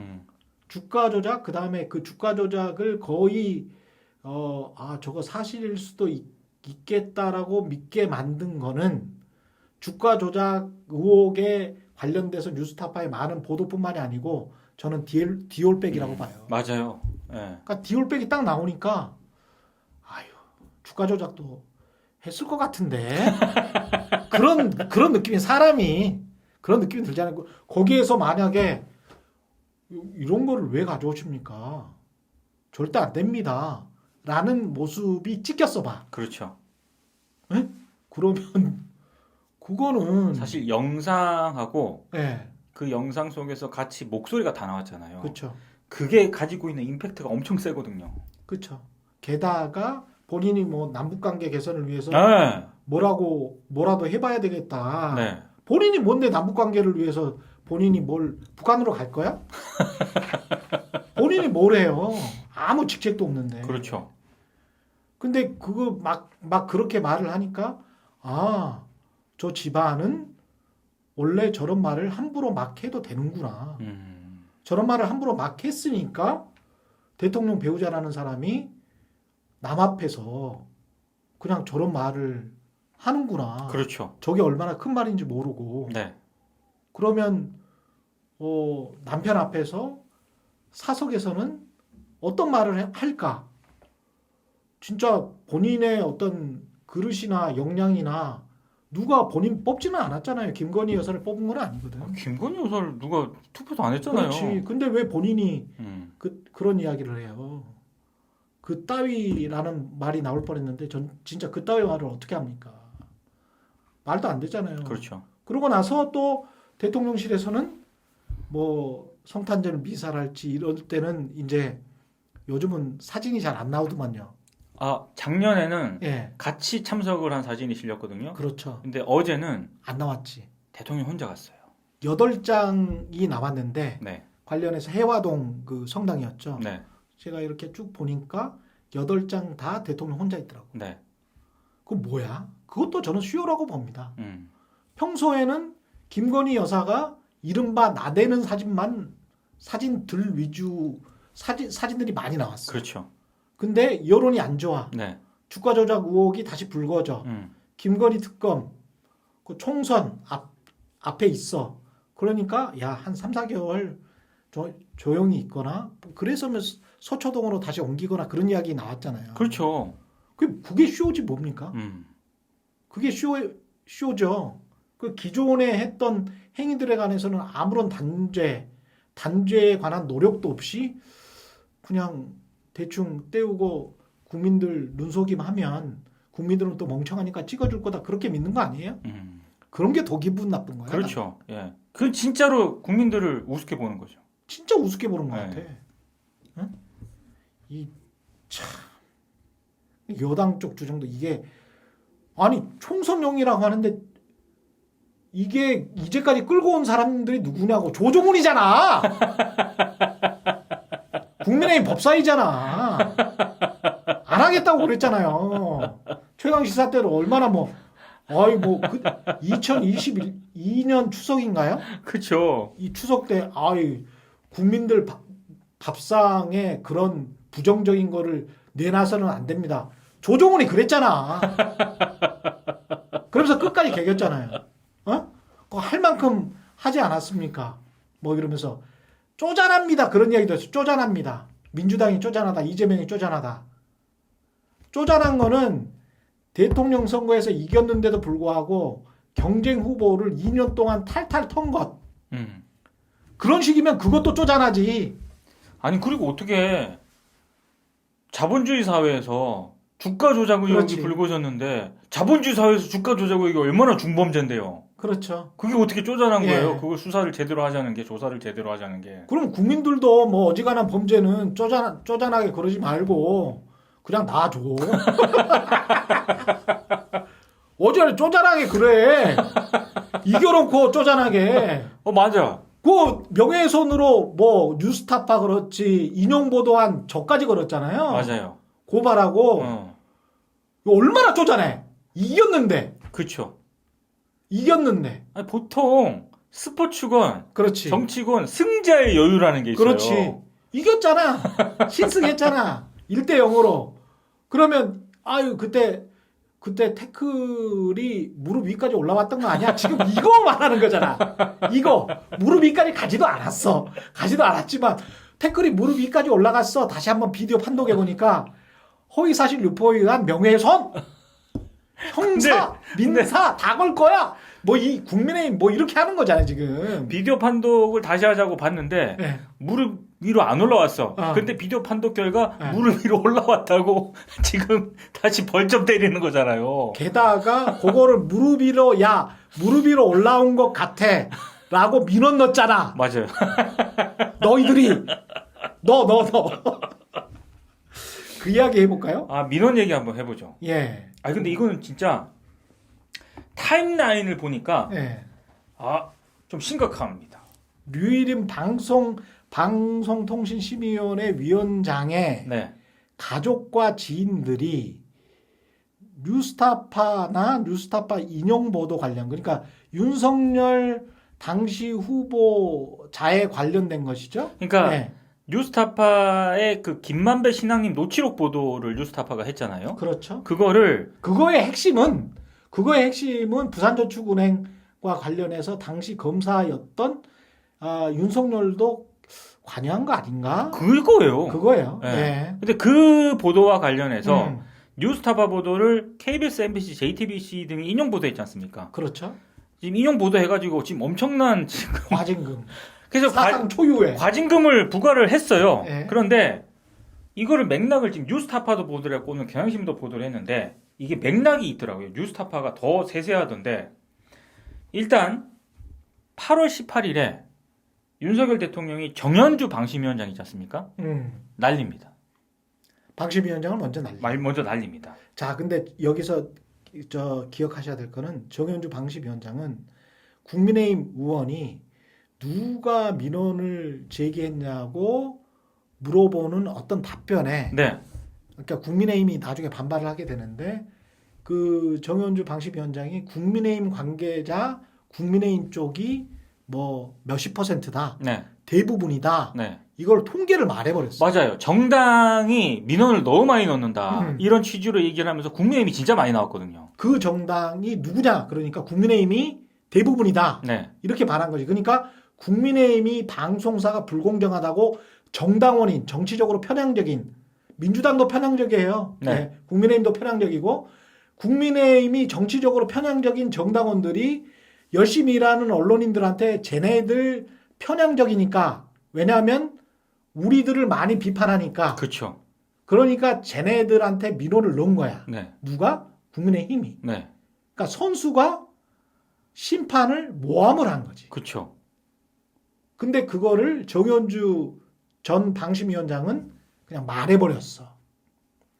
그 다음에 그 주가 조작을 거의 저거 사실일 수도 있겠다라고 믿게 만든 거는 주가 조작 의혹에 관련돼서 뉴스타파의 많은 보도뿐만이 아니고 저는 디올백이라고 봐요. 맞아요. 예. 그러니까 디올백이 딱 나오니까 아유 주가 조작도 했을 것 같은데 그런 느낌이 사람이 그런 느낌이 들잖아요. 거기에서 만약에 이런 거를 왜 가져오십니까? 절대 안 됩니다. 라는 모습이 찍혔어 봐. 그렇죠. 에? 그러면 그거는 사실 영상하고 예. 그 영상 속에서 같이 목소리가 다 나왔잖아요. 그렇죠. 그게 가지고 있는 임팩트가 엄청 세거든요. 그렇죠. 게다가 본인이 뭐 남북 관계 개선을 위해서 네. 뭐라도 해봐야 되겠다. 네. 본인이 뭔데 남북 관계를 위해서 본인이 뭘 북한으로 갈 거야? 본인이 뭘 해요? 아무 직책도 없는데. 그렇죠. 근데 그거 막 그렇게 말을 하니까 저 집안은 원래 저런 말을 함부로 막 해도 되는구나. 저런 말을 함부로 막 했으니까 대통령 배우자라는 사람이 남 앞에서 그냥 저런 말을 하는구나. 그렇죠. 저게 얼마나 큰 말인지 모르고. 네. 그러면 남편 앞에서 사석에서는 어떤 말을 할까? 진짜 본인의 어떤 그릇이나 역량이나 누가 본인 뽑지는 않았잖아요. 김건희 여사를 뽑은 건 아니거든. 김건희 여사를 누가 투표도 안 했잖아요. 그렇지. 근데 왜 본인이 음. 그런 이야기를 해요? 그 따위라는 말이 나올 뻔했는데 전 진짜 그 따위 말을 어떻게 합니까? 말도 안 되잖아요. 그렇죠. 그러고 나서 또 대통령실에서는 뭐 성탄절 미사랄지 이럴 때는 이제 요즘은 사진이 잘 안 나오더만요. 아, 작년에는 예, 같이 참석을 한 사진이 실렸거든요. 그렇죠. 근데 어제는 안 나왔지. 대통령 혼자 갔어요. 8장이 나왔는데 네. 관련해서 해화동 그 성당이었죠. 네. 제가 이렇게 쭉 보니까 8장 다 대통령 혼자 있더라고요. 네. 그거 뭐야? 그것도 저는 수요라고 봅니다. 음. 평소에는 김건희 여사가 이른바 나대는 사진들 위주 사진들이 많이 나왔어요. 그렇죠. 근데 여론이 안 좋아. 네. 주가 조작 의혹이 다시 불거져. 김건희 특검 그 총선 앞에 있어. 그러니까 야, 한 3, 4개월 조용히 있거나 그래서 서초동으로 다시 옮기거나 그런 이야기 나왔잖아요. 그렇죠. 그게 쇼지 뭡니까? 그게 쇼죠. 그 기존에 했던 행위들에 관해서는 아무런 단죄에 관한 노력도 없이 그냥 대충 때우고 국민들 눈속임하면 국민들은 또 멍청하니까 찍어줄 거다 그렇게 믿는 거 아니에요? 그런 게 더 기분 나쁜 거야. 그렇죠. 예. 그 진짜로 국민들을 우습게 보는 거죠. 진짜 우습게 보는 것 네. 같아. 응? 여당 쪽 주장도 이게 아니 총선용이라고 하는데 이게 이제까지 끌고 온 사람들이 누구냐고 조정훈이잖아. 국민의힘 법사위잖아. 안 하겠다고 그랬잖아요. 최강 시사 때도 얼마나 2022년 추석인가요? 그렇죠. 이 추석 때 국민들 밥상에 그런 부정적인 거를 내놔서는 안 됩니다. 조정훈이 그랬잖아. 그러면서 끝까지 개겼잖아요. 할 만큼 하지 않았습니까? 이러면서 쪼잔합니다. 그런 이야기도 했어요. 쪼잔합니다. 민주당이 쪼잔하다. 이재명이 쪼잔하다. 쪼잔한 거는 대통령 선거에서 이겼는데도 불구하고 경쟁 후보를 2년 동안 탈탈 턴 것. 그런 식이면 그것도 쪼잔하지. 아니 그리고 어떻게 자본주의 사회에서 주가 조작 의혹이 그렇지. 불거졌는데 자본주의 사회에서 주가 조작 의혹이 얼마나 중범죄인데요. 그렇죠. 그게 어떻게 쪼잔한 예. 거예요? 그걸 수사를 제대로 하자는 게 조사를 제대로 하자는 게. 그럼 국민들도 어지간한 범죄는 쪼잔하게 그러지 말고 그냥 놔줘. 어제 쪼잔하게 그래. 이겨놓고 쪼잔하게. 맞아. 그 명예훼손으로 뉴스타파 그렇지 인용 보도한 저까지 걸었잖아요. 맞아요. 고발하고 이거 얼마나 쪼잔해. 이겼는데. 그렇죠. 이겼는데. 아니, 보통 스포츠건 그렇지. 정치건 승자의 여유라는 게 있어요. 그렇지. 이겼잖아. 신승했잖아. 1대 0으로. 그러면 그때 태클이 무릎 위까지 올라왔던 거 아니야? 지금 이거 말하는 거잖아. 이거 무릎 위까지 가지도 않았어. 가지도 않았지만 태클이 무릎 위까지 올라갔어. 다시 한번 비디오 판독해 보니까 허위사실 유포에 의한 명예훼손, 형사, 민사 다 걸 거야. 이 국민의힘 이렇게 하는 거잖아요 지금. 비디오 판독을 다시 하자고 봤는데 네. 무릎 위로 안 올라왔어. 근데 비디오 판독 결과 무릎 위로 올라왔다고 지금 다시 벌점 때리는 거잖아요. 게다가 그거를 무릎 위로 올라온 것 같아 라고 민원 넣었잖아. 맞아요. 너희들이 너 그 이야기 해볼까요? 민원 얘기 한번 해보죠. 예. 근데 이거는 진짜 타임라인을 보니까 예. 좀 심각합니다. 류일임 방송통신심의위원회 위원장의 네. 가족과 지인들이 뉴스타파나 뉴스타파 인용 보도 관련, 그러니까 윤석열 당시 후보자에 관련된 것이죠. 그러니까 네. 뉴스타파의 그 김만배 신앙님 녹취록 보도를 뉴스타파가 했잖아요. 그렇죠. 그거의 핵심은 부산저축은행과 관련해서 당시 검사였던 윤석열도 관여한 거 아닌가? 그거예요. 네. 네. 근데 그 보도와 관련해서 뉴스타파 보도를 KBS, MBC, JTBC 등이 인용 보도했지 않습니까? 그렇죠. 지금 인용 보도해가지고 지금 엄청난 과징금. 그래서 사상 초유의 과징금을 부과를 했어요. 네. 그런데 이거를 맥락을 지금 뉴스타파도 보도를 했고 오늘 경향신문도 보도를 했는데 이게 맥락이 있더라고요. 뉴스타파가 더 세세하던데 일단 8월 18일에 윤석열 대통령이 정현주 방심위원장 있지 않습니까? 날립니다. 방심위원장을 먼저 먼저 날립니다. 자, 근데 여기서 기억하셔야 될 거는 정현주 방심위원장은 국민의힘 의원이 누가 민원을 제기했냐고 물어보는 어떤 답변에 네. 그러니까 국민의힘이 나중에 반발을 하게 되는데 그 정현주 방심위원장이 국민의힘 관계자 국민의힘 쪽이 뭐 몇십 %다. 네. 대부분이다. 네. 이걸 통계를 말해버렸어요. 맞아요. 정당이 민원을 너무 많이 넣는다. 이런 취지로 얘기를 하면서 국민의힘이 진짜 많이 나왔거든요. 그 정당이 누구냐? 그러니까 국민의힘이 대부분이다. 네. 이렇게 말한 거지. 그러니까 국민의힘이 방송사가 불공정하다고 정당원인, 정치적으로 편향적인, 민주당도 편향적이에요. 네. 네. 국민의힘도 편향적이고 국민의힘이 정치적으로 편향적인 정당원들이 열심히 일하는 언론인들한테 쟤네들 편향적이니까 왜냐하면 우리들을 많이 비판하니까 그렇죠. 그러니까 쟤네들한테 민원을 넣은 거야. 네. 누가? 국민의힘이. 네. 그러니까 선수가 심판을 모함을 한 거지. 그렇죠. 근데 그거를 정현주 전 방심위원장은 그냥 말해버렸어.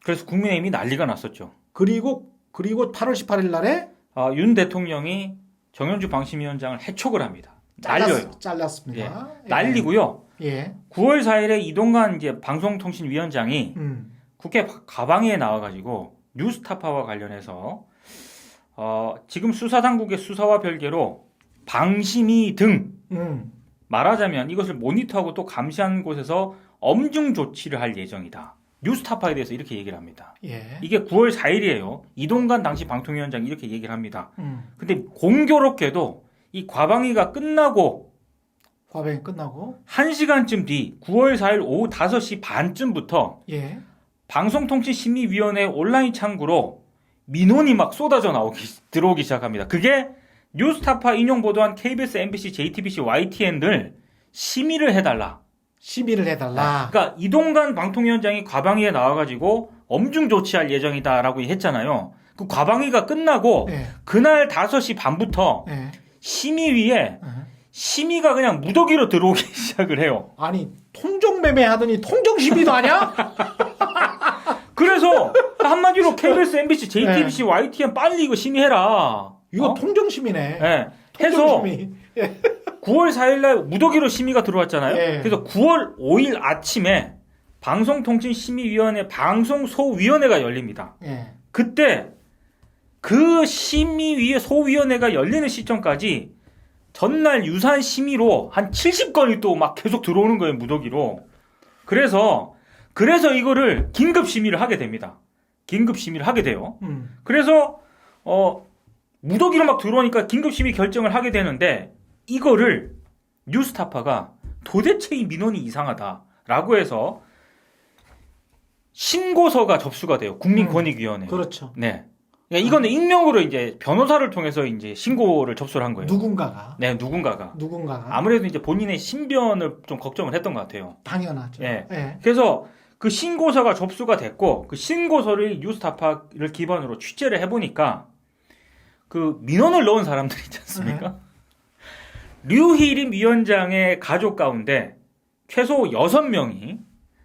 그래서 국민의힘이 난리가 났었죠. 그리고 8월 18일 날에 윤 대통령이 정현주 방심위원장을 해촉을 합니다. 날려요. 잘랐습니다. 예. 날리고요. 예. 9월 4일에 이동관 이제 방송통신위원장이 음. 국회 과방위에 나와가지고 뉴스타파와 관련해서 지금 수사당국의 수사와 별개로 방심위 등 말하자면 이것을 모니터하고 또 감시하는 곳에서 엄중 조치를 할 예정이다. 뉴스타파에 대해서 이렇게 얘기를 합니다. 예. 이게 9월 4일이에요. 이동관 당시 방통위원장이 이렇게 얘기를 합니다. 근데 그 공교롭게도 이 과방위가 끝나고 과방위 끝나고 1시간쯤 뒤 9월 4일 오후 5시 반쯤부터 예. 방송통신심의위원회 온라인 창구로 민원이 막 쏟아져 들어오기 시작합니다. 그게 뉴스타파 인용 보도한 KBS, MBC, JTBC, YTN들 심의를 해달라. 그러니까 이동관 방통위원장이 과방위에 나와가지고 엄중 조치할 예정이다라고 했잖아요. 그 과방위가 끝나고 예. 그날 5시 반부터 예. 심의위에 심의가 그냥 무더기로 들어오기 시작을 해요. 아니 통정매매 하더니 통정심의도 하냐? 그래서 한마디로 KBS, MBC, JTBC, YTN 빨리 이거 심의해라. 이거 통정심의네. 네. 해서 통정심의. 예. 9월 4일날 무더기로 심의가 들어왔잖아요. 예. 그래서 9월 5일 아침에 방송통신심의위원회 방송소위원회가 열립니다. 예. 그때 그 심의위의 소위원회가 열리는 시점까지 전날 유산 심의로 한 70건이 또 막 계속 들어오는 거예요, 무더기로. 그래서 이거를 긴급 심의를 하게 됩니다. 긴급 심의를 하게 돼요. 그래서 무더기로 막 들어오니까 긴급 심의 결정을 하게 되는데 이거를 뉴스타파가 도대체 이 민원이 이상하다라고 해서 신고서가 접수가 돼요. 국민권익위원회. 그렇죠. 네. 그러니까 이거는 익명으로 이제 변호사를 통해서 이제 신고를 접수를 한 거예요. 누군가가. 네, 누군가가. 누군가가. 아무래도 이제 본인의 신변을 좀 걱정을 했던 것 같아요. 당연하죠. 네. 예. 그래서 그 신고서가 접수가 됐고 그 신고서를 뉴스타파를 기반으로 취재를 해보니까 그 민원을 넣은 사람들 있지 않습니까? 류희림 위원장의 가족 가운데 최소 6명이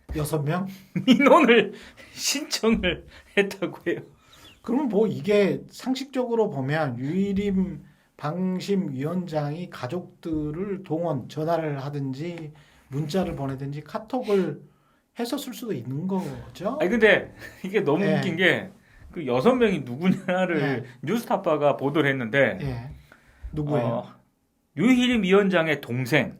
6명? 민원을 신청을 했다고 해요. 그러면 뭐 이게 상식적으로 보면 유일임 방심위원장이 가족들을 동원, 전화를 하든지 문자를 보내든지 카톡을 해서 쓸 수도 있는 거죠. 아니 근데 이게 너무 예. 웃긴 게 그 6명이 누구냐를 예. 뉴스타파가 보도를 했는데 예. 누구예요? 류희림 위원장의 동생.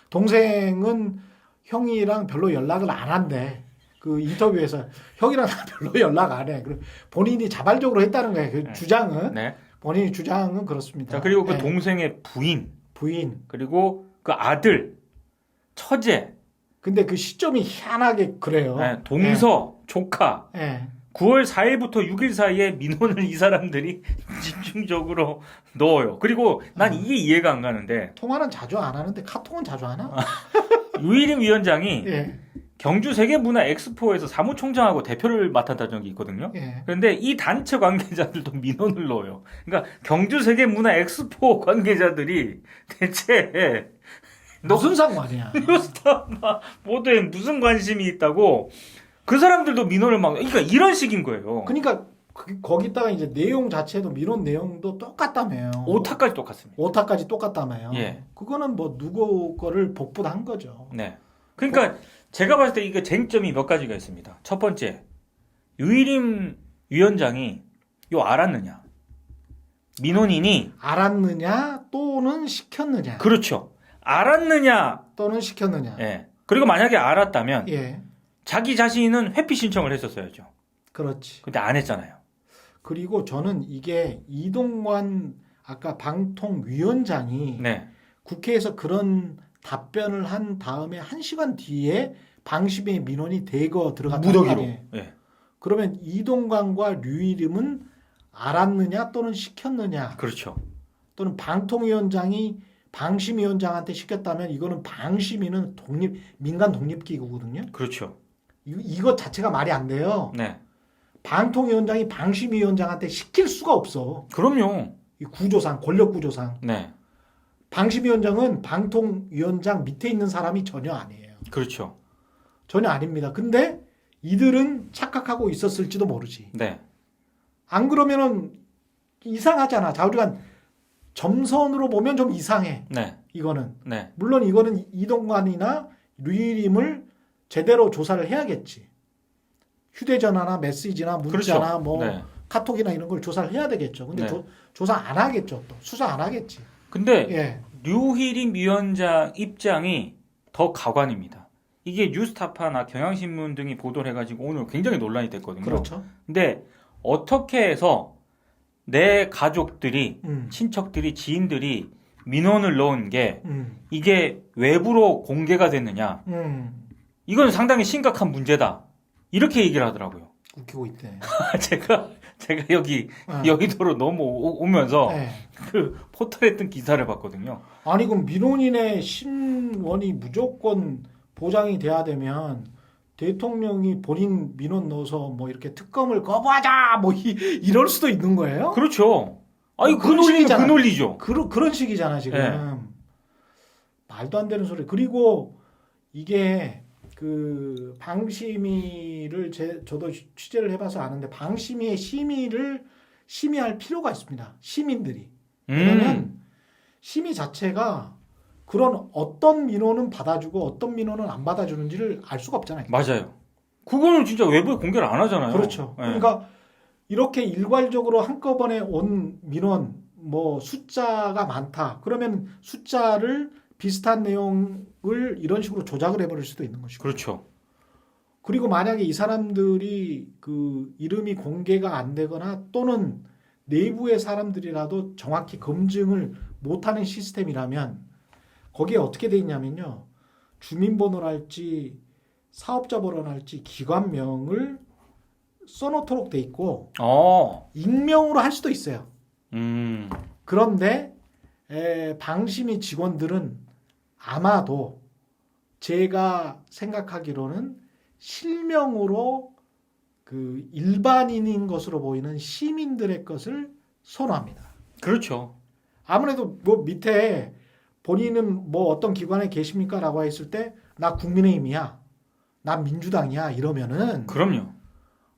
동생은 형이랑 별로 연락을 안 한대. 그 인터뷰에서 형이랑 별로 연락 안 해. 본인이 자발적으로 했다는 거예요. 그 주장은. 네. 본인의 주장은 그렇습니다. 자, 그리고 그 예. 동생의 부인, 부인. 그리고 그 아들, 처제, 근데 그 시점이 희한하게 그래요. 네, 동서, 조카. 예. 9월 4일부터 6일 사이에 민원을 이 사람들이 집중적으로 넣어요. 그리고 난 이게 이해가 안 가는데 통화는 자주 안 하는데 카톡은 자주 하나? 유일임 위원장이 예. 경주 세계문화 엑스포에서 사무총장하고 대표를 맡았던 적이 있거든요. 예. 그런데 이 단체 관계자들도 민원을 넣어요. 그러니까 경주 세계문화 엑스포 관계자들이 대체 무슨 상관이야? 뉴스타파 보도에 무슨 관심이 있다고 그 사람들도 민원을 막 그러니까 이런 식인 거예요. 그러니까 거기다가 이제 내용 자체도 민원 내용도 똑같다며요. 오타까지 똑같습니다. 오타까지 똑같다며요. 예. 그거는 뭐 누구 거를 복붙한 거죠. 네. 그러니까 제가 봤을 때 이게 쟁점이 몇 가지가 있습니다. 첫 번째, 유일임 위원장이 요 알았느냐? 민원인이 알았느냐 또는 시켰느냐. 그렇죠. 알았느냐? 또는 시켰느냐. 예. 그리고 만약에 알았다면 예. 자기 자신은 회피 신청을 했었어야죠. 그렇지. 근데 안 했잖아요. 그리고 저는 이게 이동관 아까 방통위원장이 네. 국회에서 그런 답변을 한 다음에 1시간 뒤에 방심의 민원이 대거 들어갔다는 무더기로. 거 아니에요. 예. 그러면 이동관과 류일임은 알았느냐 또는 시켰느냐 그렇죠. 또는 방통위원장이 방심위원장한테 시켰다면 이거는 방심위는 민간 독립기구거든요. 그렇죠. 이것 자체가 말이 안 돼요. 네. 방통위원장이 방심위원장한테 시킬 수가 없어. 그럼요. 이 구조상 권력 구조상 네. 방심위원장은 방통위원장 밑에 있는 사람이 전혀 아니에요. 그렇죠. 전혀 아닙니다. 근데 이들은 착각하고 있었을지도 모르지. 네. 안 그러면은 이상하잖아. 좌우간 점선으로 보면 좀 이상해. 네. 이거는 네. 물론 이거는 이동관이나 류일임을 제대로 조사를 해야겠지. 휴대전화나 메시지나 문자나 그렇죠. 뭐 네. 카톡이나 이런 걸 조사를 해야 되겠죠. 근데 네. 조사 안 하겠죠. 또 수사 안 하겠지. 근데 예. 류희림 위원장 입장이 더 가관입니다. 이게 뉴스타파나 경향신문 등이 보도를 해가지고 오늘 굉장히 논란이 됐거든요. 그렇죠. 근데 어떻게 해서 내 가족들이, 음. 친척들이, 지인들이 민원을 넣은 게 음. 이게 외부로 공개가 됐느냐? 음. 이건 상당히 심각한 문제다. 이렇게 얘기를 하더라고요. 웃기고 있대. 제가 여기 어. 여의도로 넘어오면서 네. 그 포털에 뜬 기사를 봤거든요. 아니 그럼 민원인의 신원이 무조건 보장이 돼야 되면 대통령이 본인 민원 넣어서 뭐 이렇게 특검을 거부하자 뭐 이럴 수도 있는 거예요? 그렇죠. 아니 그 그런 논리는 그 식이잖아. 논리죠. 그런 식이잖아 지금. 네. 말도 안 되는 소리. 그리고 이게 그 방심위를 저도 취재를 해봐서 아는데 방심위의 심의를 심의할 필요가 있습니다. 시민들이. 왜냐면 심의 자체가 그런 어떤 민원은 받아주고 어떤 민원은 안 받아주는지를 알 수가 없잖아요. 맞아요. 그거는 진짜 외부에 공개를 안 하잖아요. 그렇죠. 네. 그러니까 이렇게 일괄적으로 한꺼번에 온 민원 뭐 숫자가 많다. 그러면 숫자를 비슷한 내용을 이런 식으로 조작을 해버릴 수도 있는 것이고. 그렇죠. 그리고 만약에 이 사람들이 그 이름이 공개가 안 되거나 또는 내부의 사람들이라도 정확히 검증을 못하는 시스템이라면 거기에 어떻게 돼 있냐면요. 주민번호랄지 사업자 번호랄지 기관명을 써놓도록 돼 있고 익명으로 할 수도 있어요. 그런데 방심위 직원들은 아마도 제가 생각하기로는 실명으로 그 일반인인 것으로 보이는 시민들의 것을 선호합니다. 그렇죠. 아무래도 뭐 밑에 본인은 뭐 어떤 기관에 계십니까? 라고 했을 때 나 국민의힘이야. 나 민주당이야. 이러면은 그럼요.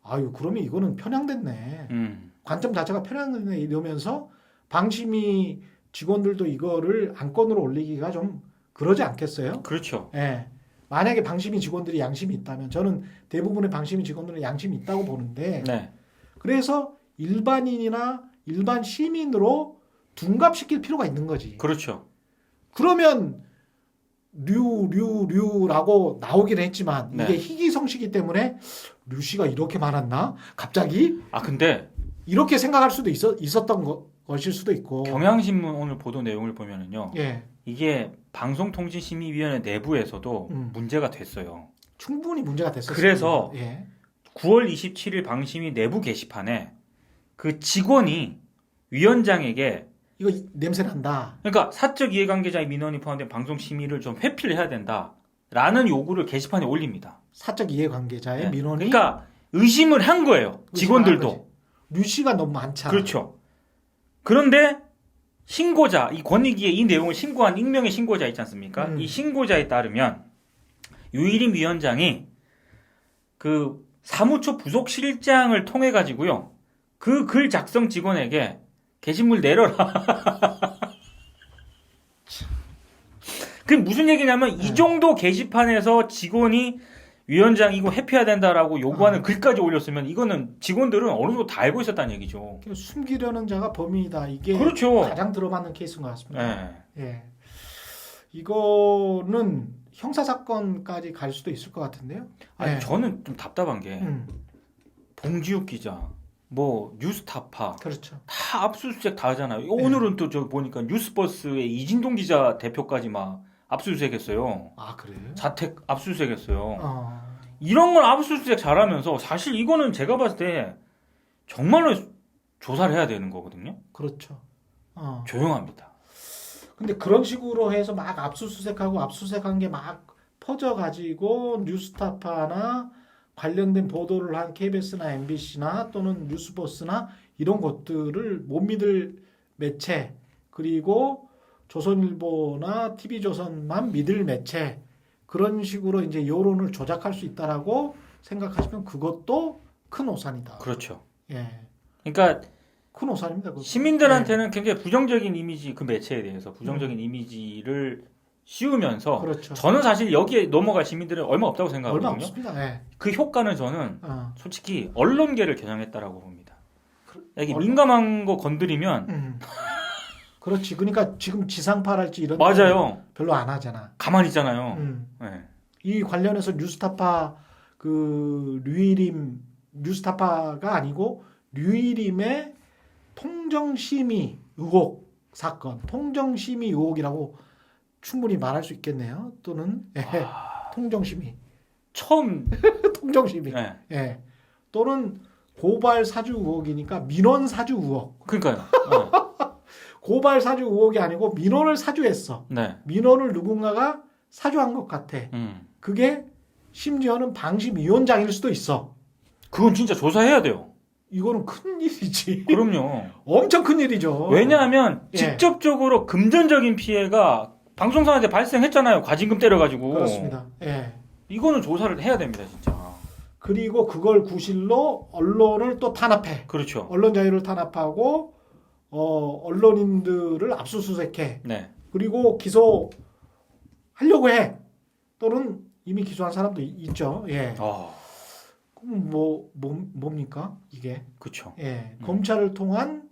아유 그러면 이거는 편향됐네. 관점 자체가 편향됐네 이러면서 방심위 직원들도 이거를 안건으로 올리기가 좀 그러지 않겠어요? 그렇죠. 예. 만약에 방심위 직원들이 양심이 있다면 저는 대부분의 방심위 직원들은 양심이 있다고 보는데 네. 그래서 일반인이나 일반 시민으로 둔갑시킬 필요가 있는 거지. 그렇죠. 그러면 류라고 나오긴 했지만 이게 네. 희귀성씨기 때문에 류 씨가 이렇게 많았나? 갑자기 근데 이렇게 생각할 수도 있었던 것일 수도 있고. 경향신문 오늘 보도 내용을 보면은요. 예. 이게 방송통신심의위원회 내부에서도 문제가 됐어요. 충분히 문제가 됐었어요. 그래서 예. 9월 27일 방심위 내부 게시판에 그 직원이 위원장에게 이거 냄새 난다. 그러니까 사적 이해관계자의 민원이 포함된 방송 심의를 좀 회피를 해야 된다라는 요구를 게시판에 올립니다. 사적 이해관계자의 네. 민원이 그러니까 의심을 한 거예요. 직원들도. 류 씨가 너무 많잖아. 그렇죠. 그런데 신고자, 이 권익위에 이 내용을 신고한 익명의 신고자 있지 않습니까? 음. 이 신고자에 따르면 유일임 위원장이 그 사무처 부속실장을 통해 가지고요. 그 글 작성 직원에게 게시물 내려라. 그게 무슨 얘기냐면 이 정도 게시판에서 직원이 위원장 이거 회피해야 된다라고 요구하는 글까지 올렸으면 이거는 직원들은 어느 정도 다 알고 있었다는 얘기죠. 숨기려는 자가 범인이다. 이게 그렇죠. 가장 들어맞는 케이스인 것 같습니다. 네. 예. 이거는 형사사건까지 갈 수도 있을 것 같은데요. 아니 예. 저는 좀 답답한 게 음, 봉지욱 기자, 뭐 뉴스타파 그렇죠. 다 압수수색 다 하잖아요. 오늘은 또 저 보니까 뉴스버스의 이진동 기자 대표까지 막 압수수색했어요. 아, 그래요? 자택 압수수색했어요. 어, 이런 걸 압수수색 잘하면서 사실 이거는 제가 봤을 때 정말로 조사를 해야 되는 거거든요. 그렇죠. 어. 조용합니다. 근데 그런 식으로 해서 막 압수수색하고 압수수색한 게 막 퍼져가지고 뉴스타파나 관련된 보도를 한 KBS나 MBC나 또는 뉴스버스나 이런 것들을 못 믿을 매체 그리고 조선일보나 TV조선만 믿을 매체 그런 식으로 이제 여론을 조작할 수 있다라고 생각하시면 그것도 큰 오산이다. 그렇죠. 예, 그러니까 큰 오산입니다. 그거. 시민들한테는 굉장히 부정적인 이미지, 그 매체에 대해서 부정적인 이미지를 씌우면서 그렇죠. 저는 사실 여기에 넘어갈 시민들은 얼마 없다고 얼마 생각하거든요. 없습니다. 예. 그 효과는 저는 어. 솔직히 언론계를 겨냥했다라고 봅니다. 이게 언론- 민감한 거 건드리면 그렇지. 그러니까 지금 지상파랄지 이런 맞아요. 데는 별로 안 하잖아. 가만히 있잖아요. 네. 이 관련해서 뉴스타파 그 류일임 뉴스타파가 아니고 류일임의 통정심의 의혹 사건, 통정심의 의혹이라고 충분히 말할 수 있겠네요. 또는 예, 통정심의, 처음 통정심의, 네. 예, 또는 고발 사주 의혹이니까 민원 사주 의혹. 그러니까요. 고발 사주 의혹이 아니고 민원을 사주했어. 네. 민원을 누군가가 사주한 것 같아. 그게 심지어는 방심위원장일 수도 있어. 그건 진짜 조사해야 돼요. 이거는 큰 일이지. 그럼요. 엄청 큰 일이죠. 왜냐하면 예. 직접적으로 금전적인 피해가 방송사한테 발생했잖아요. 과징금 때려가지고. 그렇습니다. 예. 이거는 조사를 해야 됩니다, 진짜. 그리고 그걸 구실로 언론을 또 탄압해. 그렇죠. 언론 자유를 탄압하고 언론인들을 압수수색해. 네. 그리고 기소하려고 해. 또는 이미 기소한 사람도 있죠. 예. 그럼 뭡니까? 이게. 그렇죠. 예. 검찰을 통한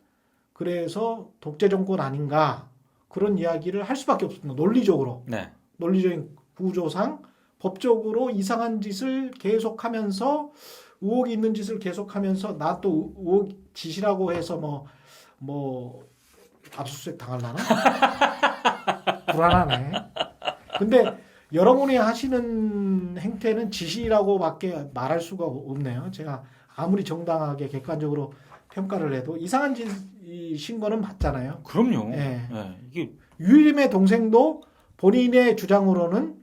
그래서 독재 정권 아닌가 그런 이야기를 할 수밖에 없습니다. 논리적으로. 네. 논리적인 구조상 법적으로 이상한 짓을 계속하면서 의혹이 있는 짓을 계속하면서 나 또 의혹 짓이라고 해서 뭐 압수수색 당하려나? 불안하네. 근데 여러분이 하시는 행태는 지시라고밖에 말할 수가 없네요. 제가 아무리 정당하게 객관적으로 평가를 해도 이상한 짓인 거는 맞잖아요. 그럼요. 예. 네. 이게 유일임의 동생도 본인의 주장으로는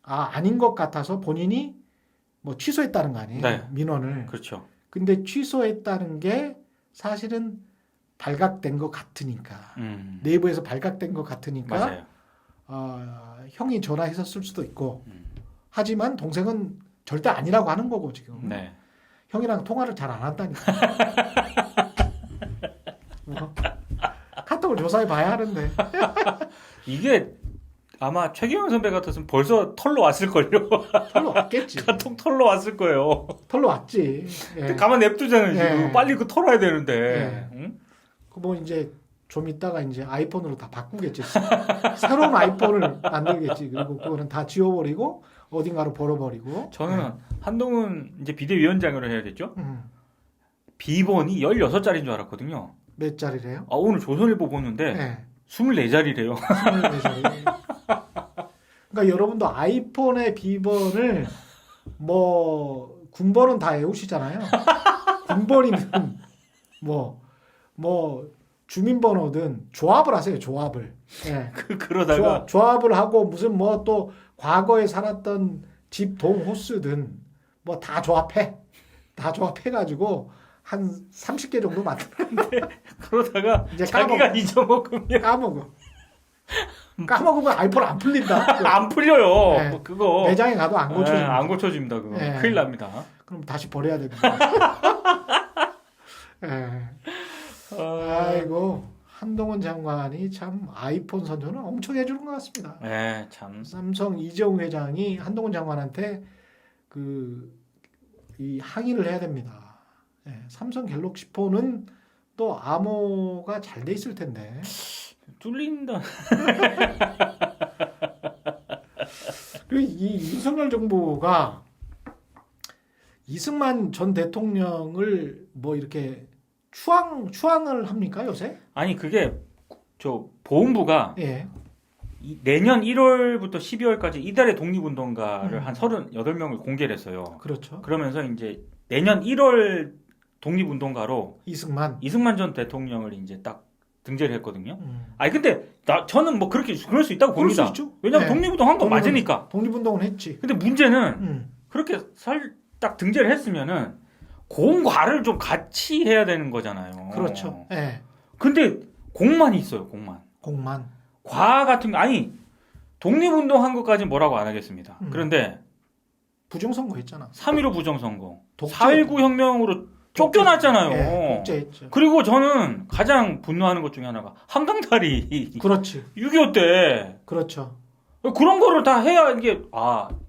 아닌 것 같아서 본인이 뭐 취소했다는 거 아니에요. 네. 민원을. 그렇죠. 근데 취소했다는 게 사실은 발각된 것 같으니까 내부에서 발각된 것 같으니까 맞아요. 형이 전화했었을 수도 있고 하지만 동생은 절대 아니라고 하는 거고 지금 네. 형이랑 통화를 잘 안 한다니까. 카톡을 조사해 봐야 하는데. 이게 아마 최경영 선배 같았으면 벌써 털로 왔을걸요. 털로 왔겠지. 카톡 털로 왔을 거예요. 털로 왔지. 예. 가만 냅두잖아요. 지금. 예. 빨리 그 털어야 되는데. 예. 응? 뭐 이제 좀 있다가 이제 아이폰으로 다 바꾸겠지. 새로운 아이폰을 만들겠지. 그리고 그거는 다 지워버리고 어딘가로 벌어버리고. 저는 한동훈 이제 비대위원장으로 해야겠죠? 음. 비번이 16자리인 줄 알았거든요. 몇 자리래요? 오늘 조선일보 보는데 네. 24자리래요. 24자리. 그러니까 여러분도 아이폰의 비번을 뭐 군번은 다 외우시잖아요. 군번이든 뭐 주민번호든 조합을 하세요. 조합을. 예. 그러다가 조합을 하고 무슨 뭐 또 과거에 살았던 집 동 호수든 뭐 다 조합해. 다 조합해가지고 한 30개 정도 만들어. 그러다가 이제 자기가 잊어먹으면 까먹으면 아이폰 안 풀린다. 안 풀려요. 네. 뭐 그거 매장에 가도 안 고쳐집니다. 안 고쳐집니다. 그거 네. 큰일 납니다. 그럼 다시 버려야 됩니다. 예. 아이고 한동훈 장관이 참 아이폰 선전을 엄청 해주는 것 같습니다. 네, 참. 삼성 이재용 회장이 한동훈 장관한테 이 항의를 해야 됩니다. 예, 삼성 갤럭시 폰은 또 암호가 잘 돼 있을 텐데. 뚫린다. 그리고 이 윤석열 정부가 이승만 전 대통령을 뭐 이렇게 추앙을 합니까 요새? 아니 그게 저 보훈부가 예. 내년 1월부터 12월까지 이달의 독립운동가를 음. 한 38명을 공개를 했어요. 그렇죠. 그러면서 이제 내년 1월 독립운동가로 이승만 전 대통령을 이제 딱 등재를 했거든요. 음. 아니 근데 저는 뭐 그럴 수 있다고 그럴 수 봅니다. 있죠. 왜냐면 네. 독립운동 한 거 맞으니까. 독립운동은 했지. 근데 문제는 음. 그렇게 딱 등재를 했으면은 공과를 좀 같이 해야 되는 거잖아요. 그렇죠. 예. 근데 공만이 있어요. 공만. 과 같은 거 아니 독립운동 한 것까지 뭐라고 안 하겠습니다. 음. 그런데 부정선거 했잖아. 3.15 부정선거, 독재. 4.19 혁명으로 쫓겨났잖아요. 예, 독재했죠. 그리고 저는 가장 분노하는 것 중에 하나가 한강다리 그렇지. 6.25 때 그렇죠. 그런 거를 다 해야 이게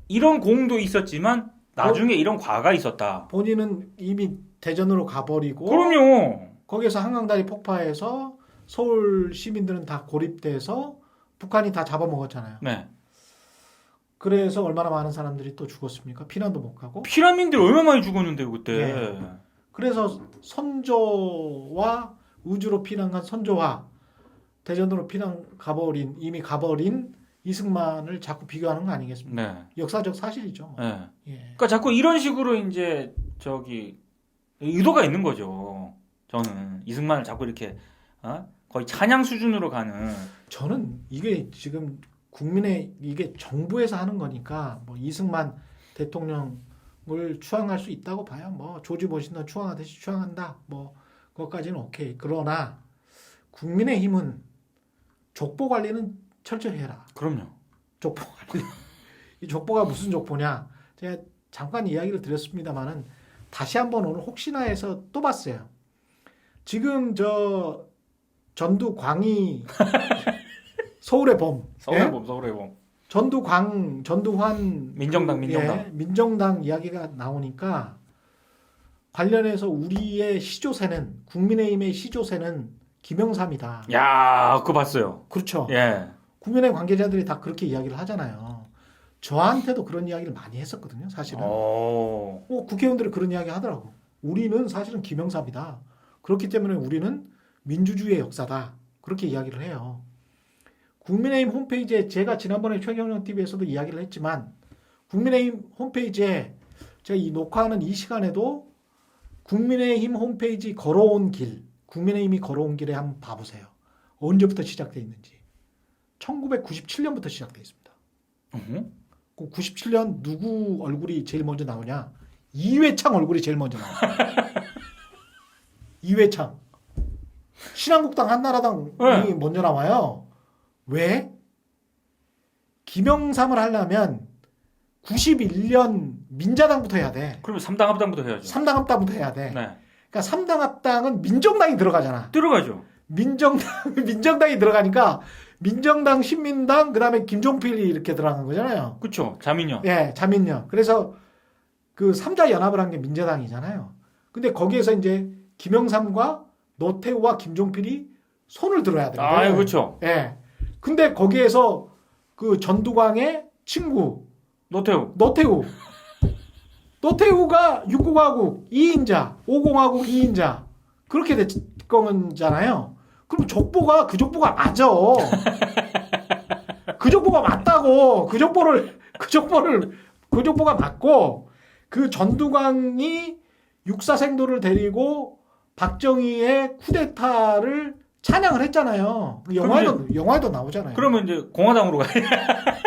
이런 공도 있었지만 나중에 이런 과가 있었다. 본인은 이미 대전으로 가버리고 그럼요. 거기에서 한강다리 폭파해서 서울 시민들은 다 고립돼서 북한이 다 잡아먹었잖아요. 네. 그래서 얼마나 많은 사람들이 또 죽었습니까? 피난도 못 가고. 피난민들 얼마나 많이 죽었는데요 그때. 예. 그래서 선조와 우주로 피난 간 선조와 대전으로 이미 가버린 이승만을 자꾸 비교하는 거 아니겠습니까? 네. 역사적 사실이죠. 뭐. 네. 예. 그러니까 자꾸 이런 식으로 이제 의도가 있는 거죠. 저는 이승만을 자꾸 이렇게 거의 찬양 수준으로 가는. 저는 이게 지금 이게 정부에서 하는 거니까 뭐 이승만 대통령을 추앙할 수 있다고 봐요. 뭐 조지 워싱턴 추앙하듯이 추앙한다. 뭐 그것까지는 오케이. 그러나 국민의힘은 족보 관리는 철저히 해라. 그럼요. 족보 관리. 이 족보가 무슨 족보냐? 제가 잠깐 이야기를 드렸습니다만은 다시 한번 오늘 혹시나 해서 또 봤어요. 지금 전두광이 서울의 봄. 서울의 봄. 전두환 민정당. 민정당 이야기가 나오니까 관련해서 우리의 시조세는 국민의힘의 시조세는 김영삼이다. 야, 그거 봤어요. 그렇죠. 예. 국민의힘 관계자들이 다 그렇게 이야기를 하잖아요. 저한테도 그런 이야기를 많이 했었거든요. 사실은. 국회의원들이 그런 이야기 하더라고. 우리는 사실은 김영삼이다. 그렇기 때문에 우리는 민주주의의 역사다. 그렇게 이야기를 해요. 국민의힘 홈페이지에 제가 지난번에 최경영 TV에서도 이야기를 했지만 국민의힘 홈페이지에 제가 이 녹화하는 이 시간에도 국민의힘 홈페이지 국민의힘이 걸어온 길에 한번 봐보세요. 언제부터 시작되어 있는지. 1997년부터 시작되어 있습니다. 그 97년 누구 얼굴이 제일 먼저 나오냐? 이회창 얼굴이 제일 먼저 나와요. 이회창. 신한국당 한나라당이 먼저 나와요. 왜? 김영삼을 하려면 91년 민자당부터 해야 돼. 그러면 3당 합당부터 해야죠. 3당 합당부터 해야 돼. 네. 그러니까 3당 합당은 민정당이 들어가잖아. 들어가죠. 민정당이 들어가니까 민정당, 신민당, 그다음에 김종필이 이렇게 들어가는 거잖아요. 그렇죠. 자민련. 예, 자민련. 그래서 그 3자 연합을 한 게 민자당이잖아요. 근데 거기에서 이제 김영삼과 노태우와 김종필이 손을 들어야 돼요. 그렇죠. 예. 근데 거기에서 그 전두광의 친구 노태우가 6공화국 2인자, 5공화국 2인자 그렇게 된 거잖아요. 그럼 그 족보가 맞아. 그 족보가 맞다고. 그 족보가 맞고 그 전두광이 육사생도를 데리고 박정희의 쿠데타를 찬양을 했잖아요. 영화에도 나오잖아요. 그러면 이제 공화당으로 가야 돼.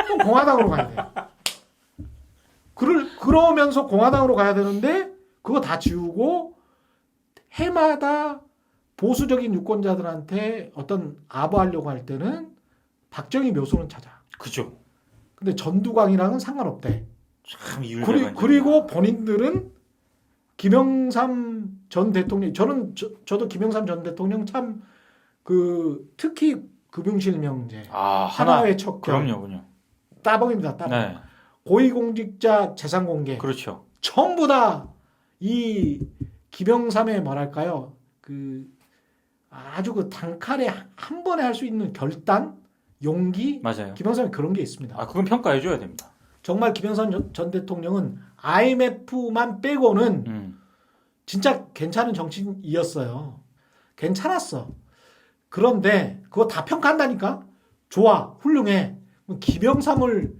그럼 공화당으로 가야 돼. 그러면서 공화당으로 가야 되는데 그거 다 지우고 해마다 보수적인 유권자들한테 어떤 아부하려고 할 때는 박정희 묘소는 찾아. 그죠. 근데 전두광이랑은 상관없대. 참 이율배반적이야. 그리고 본인들은 김영삼 전 대통령, 저도 김영삼 전 대통령 참 특히 금융실명제, 하나의 척결, 그럼요. 따봉입니다. 따봉. 네. 고위공직자 재산 공개, 그렇죠. 전부 다 이 김영삼의 뭐랄까요, 아주 단칼에 한 번에 할 수 있는 결단, 용기, 맞아요. 김영삼이 그런 게 있습니다. 그건 평가해줘야 됩니다. 정말 김영삼 전 대통령은 IMF만 빼고는 진짜 괜찮은 정치인이었어요. 괜찮았어. 그런데 그거 다 평가한다니까? 좋아, 훌륭해. 김영삼을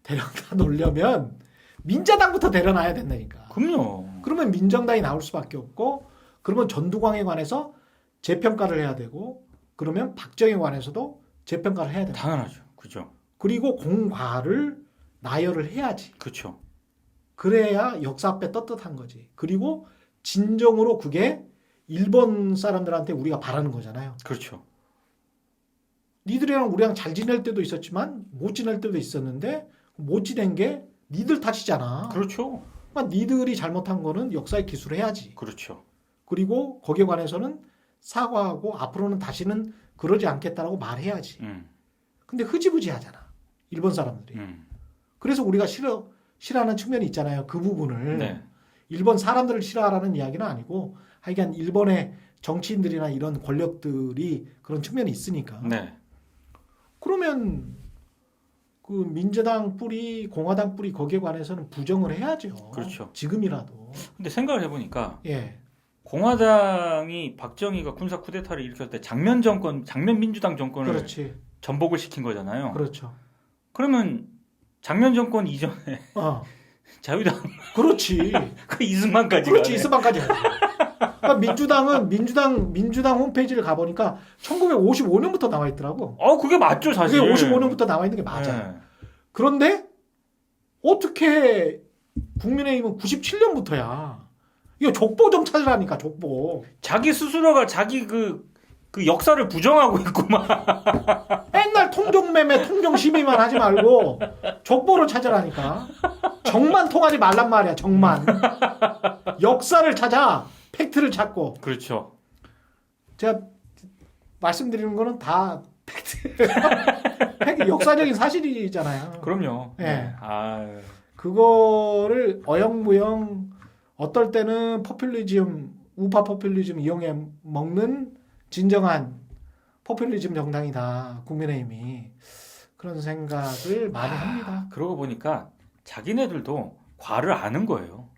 데려다 놓으려면 민자당부터 데려놔야 된다니까. 그럼요. 그러면 민정당이 나올 수밖에 없고, 그러면 전두광에 관해서 재평가를 해야 되고, 그러면 박정희에 관해서도 재평가를 해야 된다. 당연하죠. 그죠. 그리고 공과를 나열을 해야지. 그렇죠. 그래야 역사 앞에 떳떳한 거지. 그리고 진정으로 그게 일본 사람들한테 우리가 바라는 거잖아요. 그렇죠. 니들이랑 우리랑 잘 지낼 때도 있었지만 못 지낼 때도 있었는데 못 지낸 게 니들 탓이잖아. 그렇죠. 그러니까 니들이 잘못한 거는 역사에 기술해야지. 그렇죠. 그리고 거기에 관해서는 사과하고 앞으로는 다시는 그러지 않겠다라고 말해야지. 근데 흐지부지 하잖아. 일본 사람들이. 그래서 우리가 싫어하는 측면이 있잖아요. 그 부분을. 네. 일본 사람들을 싫어하라는 이야기는 아니고 하여간 일본의 정치인들이나 이런 권력들이 그런 측면이 있으니까. 네. 그러면 민주당 뿌리, 공화당 뿌리 거기에 관해서는 부정을 해야죠. 그렇죠. 지금이라도. 근데 생각을 해보니까 예. 공화당이 박정희가 군사 쿠데타를 일으켰을 때 장면 민주당 정권을 그렇지. 전복을 시킨 거잖아요. 그렇죠. 그러면 장면 정권 이전에 자유당 그렇지. 그 이승만까지 그렇지. 가네. 이승만까지. 그러니까 민주당 홈페이지를 가보니까 1955년부터 나와 있더라고. 그게 맞죠, 사실. 그게 55년부터 나와 있는 게 맞아. 네. 그런데 어떻게 국민의힘은 97년부터야. 이거 족보 좀 찾으라니까, 족보. 자기 스스로가 자기 그 역사를 부정하고 있구만. 맨날 통정매매, 통정심의만 하지 말고 족보를 찾으라니까. 정만 통하지 말란 말이야, 정만. 역사를 찾아, 팩트를 찾고. 그렇죠. 제가 말씀드리는 거는 다 팩트, 역사적인 사실이잖아요. 그럼요. 예. 네. 그거를 어영부영 어떨 때는 우파 포퓰리즘 이용해 먹는 진정한 포퓰리즘 정당이다. 국민의힘이. 그런 생각을 많이 합니다. 그러고 보니까 자기네들도 과를 아는 거예요.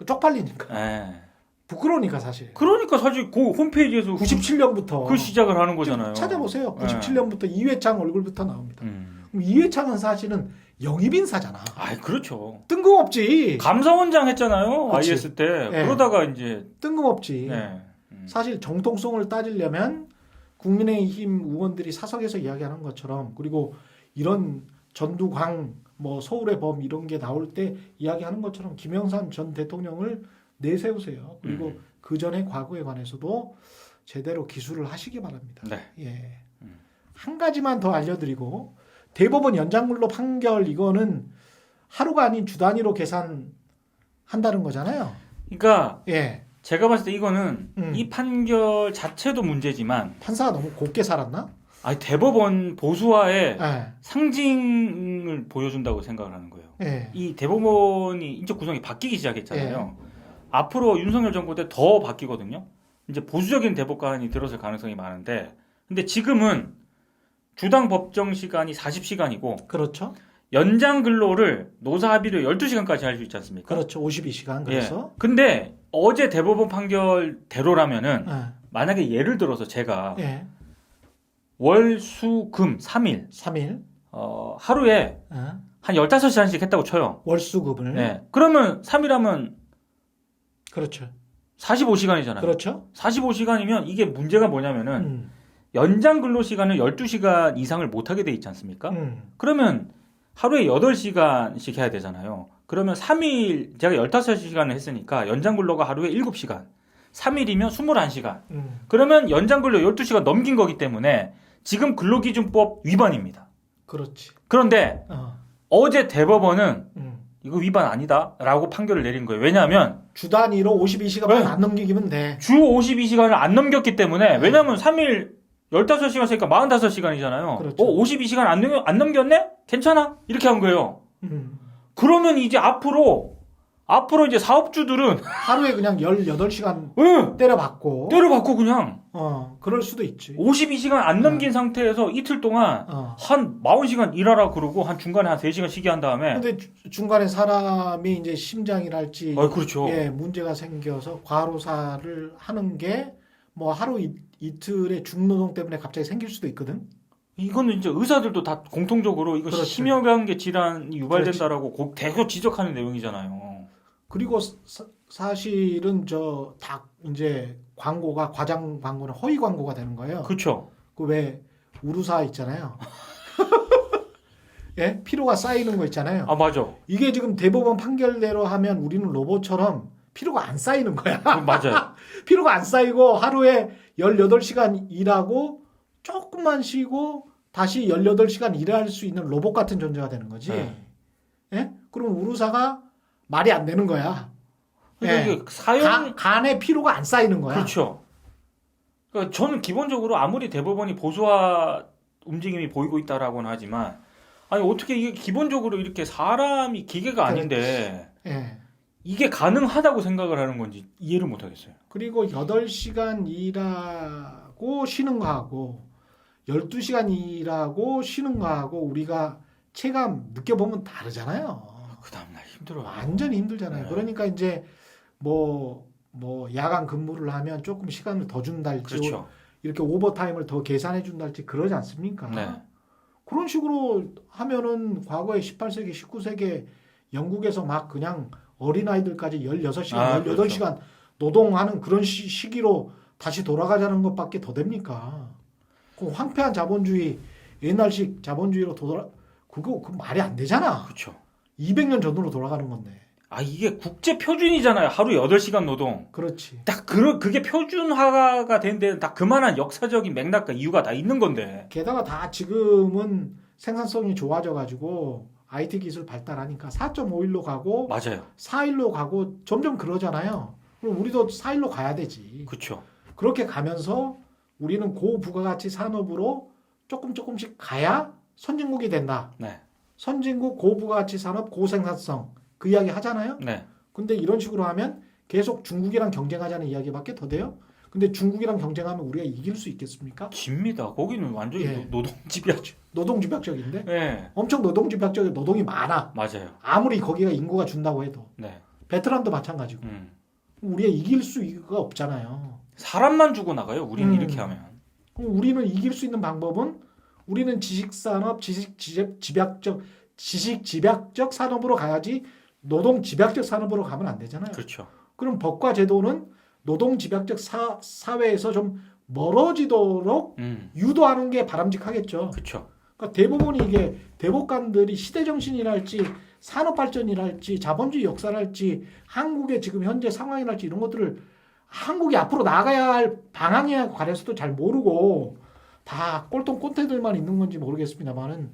쪽팔리니까. 네. 부끄러우니까 사실. 그러니까 사실 그 홈페이지에서 97년부터 그 시작을 하는 거잖아요. 찾아보세요. 97년부터 이회창 얼굴부터 나옵니다. 음. 그럼 이회창은 사실은 영입인사잖아. 그렇죠. 뜬금없지. 감사원장 했잖아요. 그치. IS 때. 네. 그러다가 이제 뜬금없지. 네. 사실 정통성을 따지려면 국민의힘 의원들이 사석에서 이야기하는 것처럼, 그리고 이런 전두광, 서울의 범 이런 게 나올 때 이야기하는 것처럼 김영삼 전 대통령을 내세우세요. 그리고 그 전에 과거에 관해서도 제대로 기술을 하시기 바랍니다. 네. 예. 한 가지만 더 알려드리고, 대법원 연장근로 판결, 이거는 하루가 아닌 주 단위로 계산한다는 거잖아요. 그러니까 예. 제가 봤을 때 이거는 이 판결 자체도 문제지만 판사가 너무 곱게 살았나? 대법원 보수화의 예. 상징을 보여준다고 생각을 하는 거예요. 예. 이 대법원이 인적 구성이 바뀌기 시작했잖아요. 앞으로 윤석열 정부 때 더 바뀌거든요. 이제 보수적인 대법관이 들어설 가능성이 많은데, 근데 지금은 주당 법정 시간이 40시간이고 그렇죠. 연장 근로를 노사 합의로 12시간까지 할 수 있지 않습니까? 그렇죠. 52시간. 그래서. 근데 어제 대법원 판결대로라면은 예. 만약에 예를 들어서 제가 예. 월, 수, 금 3일 3일. 하루에 예. 한 15시간씩 했다고 쳐요. 월수급을. 네. 그러면 3일 하면 그렇죠. 45시간이잖아요. 그렇죠. 45시간이면 이게 문제가 뭐냐면은 연장 근로 시간을 12시간 이상을 못 하게 돼 있지 않습니까? 그러면 하루에 8시간씩 해야 되잖아요. 그러면 3일 제가 15시간을 했으니까 연장 근로가 하루에 7시간. 3일이면 21시간. 그러면 연장 근로 12시간 넘긴 거기 때문에 지금 근로기준법 위반입니다. 그렇지. 그런데 어제 대법원은 음. 이거 위반 아니다라고 판결을 내린 거예요. 왜냐하면 주 단위로 52시간만 네. 안 넘기면 돼. 주 52시간을 안 넘겼기 때문에 왜냐하면 3일 15시간 쓰니까 45시간이잖아요. 그렇죠. 52시간 안 넘겼네? 괜찮아? 이렇게 한 거예요. 그러면 이제 앞으로 이제 사업주들은 하루에 그냥 18시간 응, 때려받고. 때려받고 그냥 그럴 수도 있지. 52시간 안 넘긴 상태에서 이틀 동안 한 40시간 일하라 그러고 한 중간에 한 3시간 쉬게 한 다음에 근데 중간에 사람이 이제 심장이랄지 그렇죠. 예, 문제가 생겨서 과로사를 하는 게 뭐 하루 이틀의 중노동 때문에 갑자기 생길 수도 있거든. 이거는 이제 의사들도 다 공통적으로 이거 그렇죠. 심혈관계 질환이 유발된다라고 계속 지적하는 내용이잖아요. 그리고 사실은 저 다 이제 광고가 과장 광고는 허위 광고가 되는 거예요. 그렇죠. 그 왜 우루사 있잖아요. 예? 피로가 쌓이는 거 있잖아요. 아 맞아. 이게 지금 대법원 판결대로 하면 우리는 로봇처럼 피로가 안 쌓이는 거야. 맞아요. 피로가 안 쌓이고 하루에 18시간 일하고 조금만 쉬고 다시 18시간 일할 수 있는 로봇 같은 존재가 되는 거지. 예? 그럼 우루사가 말이 안 되는 거야. 그러니까 예. 이게 사용 간에 피로가 안 쌓이는 거야. 그렇죠. 그러니까 저는 기본적으로 아무리 대법원이 보수화 움직임이 보이고 있다라고는 하지만 아니 어떻게 이게 기본적으로 이렇게 사람이 기계가 아닌데 예. 이게 가능하다고 생각을 하는 건지 이해를 못 하겠어요. 그리고 8시간 일하고 쉬는 거하고 12시간 일하고 쉬는 거하고 우리가 체감 느껴보면 다르잖아요. 그 다음날 힘들어요. 완전히 힘들잖아요. 네. 그러니까 이제 뭐 야간 근무를 하면 조금 시간을 더 준달지 그렇죠. 이렇게 오버타임을 더 계산해 준달지 그러지 않습니까? 네. 그런 식으로 하면은 과거에 18세기, 19세기 영국에서 막 그냥 어린아이들까지 16시간, 18시간 노동하는 그런 시기로 다시 돌아가자는 것밖에 더 됩니까? 그 황폐한 자본주의, 옛날식 자본주의로 그거 말이 안 되잖아. 그렇죠. 200년 전으로 돌아가는 건데. 아 이게 국제 표준이잖아요. 하루 8시간 노동. 그렇지. 딱 그게 표준화가 된 데는 다 그만한 역사적인 맥락과 이유가 다 있는 건데. 게다가 다 지금은 생산성이 좋아져가지고 IT 기술 발달하니까 4.5일로 가고 맞아요. 4일로 가고 점점 그러잖아요. 그럼 우리도 4일로 가야 되지. 그렇죠. 그렇게 가면서 우리는 고부가가치 산업으로 조금씩 가야 선진국이 된다. 네. 선진국 고부가가치 산업 고생산성 그 이야기 하잖아요. 네. 근데 이런 식으로 하면 계속 중국이랑 경쟁하자는 이야기밖에 더 돼요. 근데 중국이랑 경쟁하면 우리가 이길 수 있겠습니까? 집니다. 거기는 완전히 예. 노동집이야죠. 노동집약적인데 네. 엄청 노동집약적인 노동이 많아. 맞아요. 아무리 거기가 인구가 준다고 해도 네. 베트남도 마찬가지고 우리가 이길 수가 없잖아요. 사람만 주고 나가요. 우리는 이렇게 하면. 그럼 우리는 이길 수 있는 방법은 우리는 지식산업, 지식집약적 산업으로 가야지 노동집약적 산업으로 가면 안 되잖아요. 그렇죠. 그럼 법과 제도는 노동집약적 사회에서 좀 멀어지도록 유도하는 게 바람직하겠죠. 그렇죠. 그러니까 대부분이 이게 대법관들이 시대정신이랄지 산업발전이랄지 자본주의 역사랄지 한국의 지금 현재 상황이랄지 이런 것들을 한국이 앞으로 나가야 할 방향에 관해서도 잘 모르고 다 꼴통꼰대들만 있는 건지 모르겠습니다만은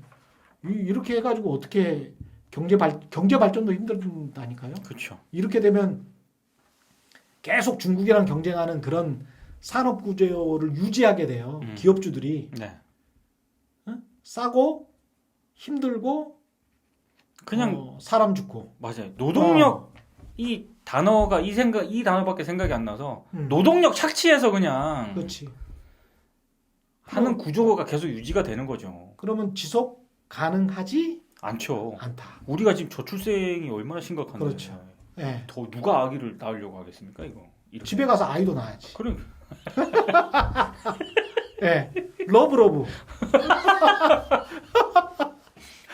이렇게 해가지고 어떻게 경제 발전도 힘들다니까요. 그렇죠. 이렇게 되면 계속 중국이랑 경쟁하는 그런 산업 구조를 유지하게 돼요. 기업주들이 네. 싸고 힘들고 그냥 사람 죽고 맞아요. 노동력 이 단어가 이 단어밖에 생각이 안 나서 노동력 착취해서 그냥 그렇지. 하는 구조가 계속 유지가 되는 거죠. 그러면 지속 가능하지 않죠. 않다. 우리가 지금 저출생이 얼마나 심각한데. 그렇죠. 예. 더 누가 아기를 낳으려고 하겠습니까 이거? 이렇게. 집에 가서 아이도 낳아야지. 그래. 예. 러브.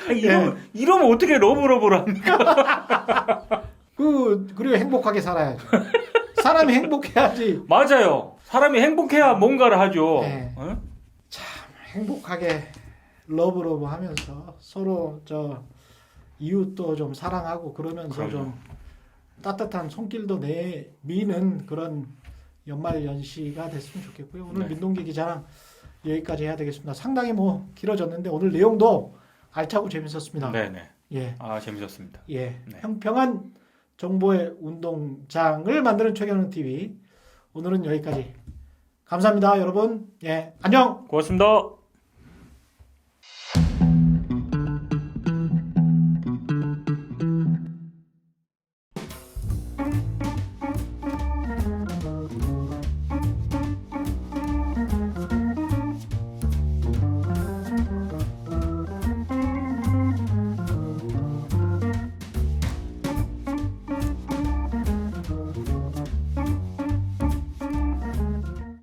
아니, 이러면 어떻게 러브를 합니까? 그리고 행복하게 살아야죠. 사람이 행복해야지. 맞아요. 사람이 행복해야 뭔가를 하죠. 네. 어? 참 행복하게 러브 하면서 서로 이웃도 좀 사랑하고 그러면서 그럼요. 좀 따뜻한 손길도 내미는 그런 연말 연시가 됐으면 좋겠고요. 오늘 네. 민동기 기자랑 여기까지 해야 되겠습니다. 상당히 뭐 길어졌는데 오늘 내용도 알차고 재밌었습니다. 네네. 예, 아 재밌었습니다. 예. 네. 평평한 정보의 운동장을 만드는 최경영 TV. 오늘은 여기까지. 감사합니다, 여러분. 예, 안녕. 고맙습니다.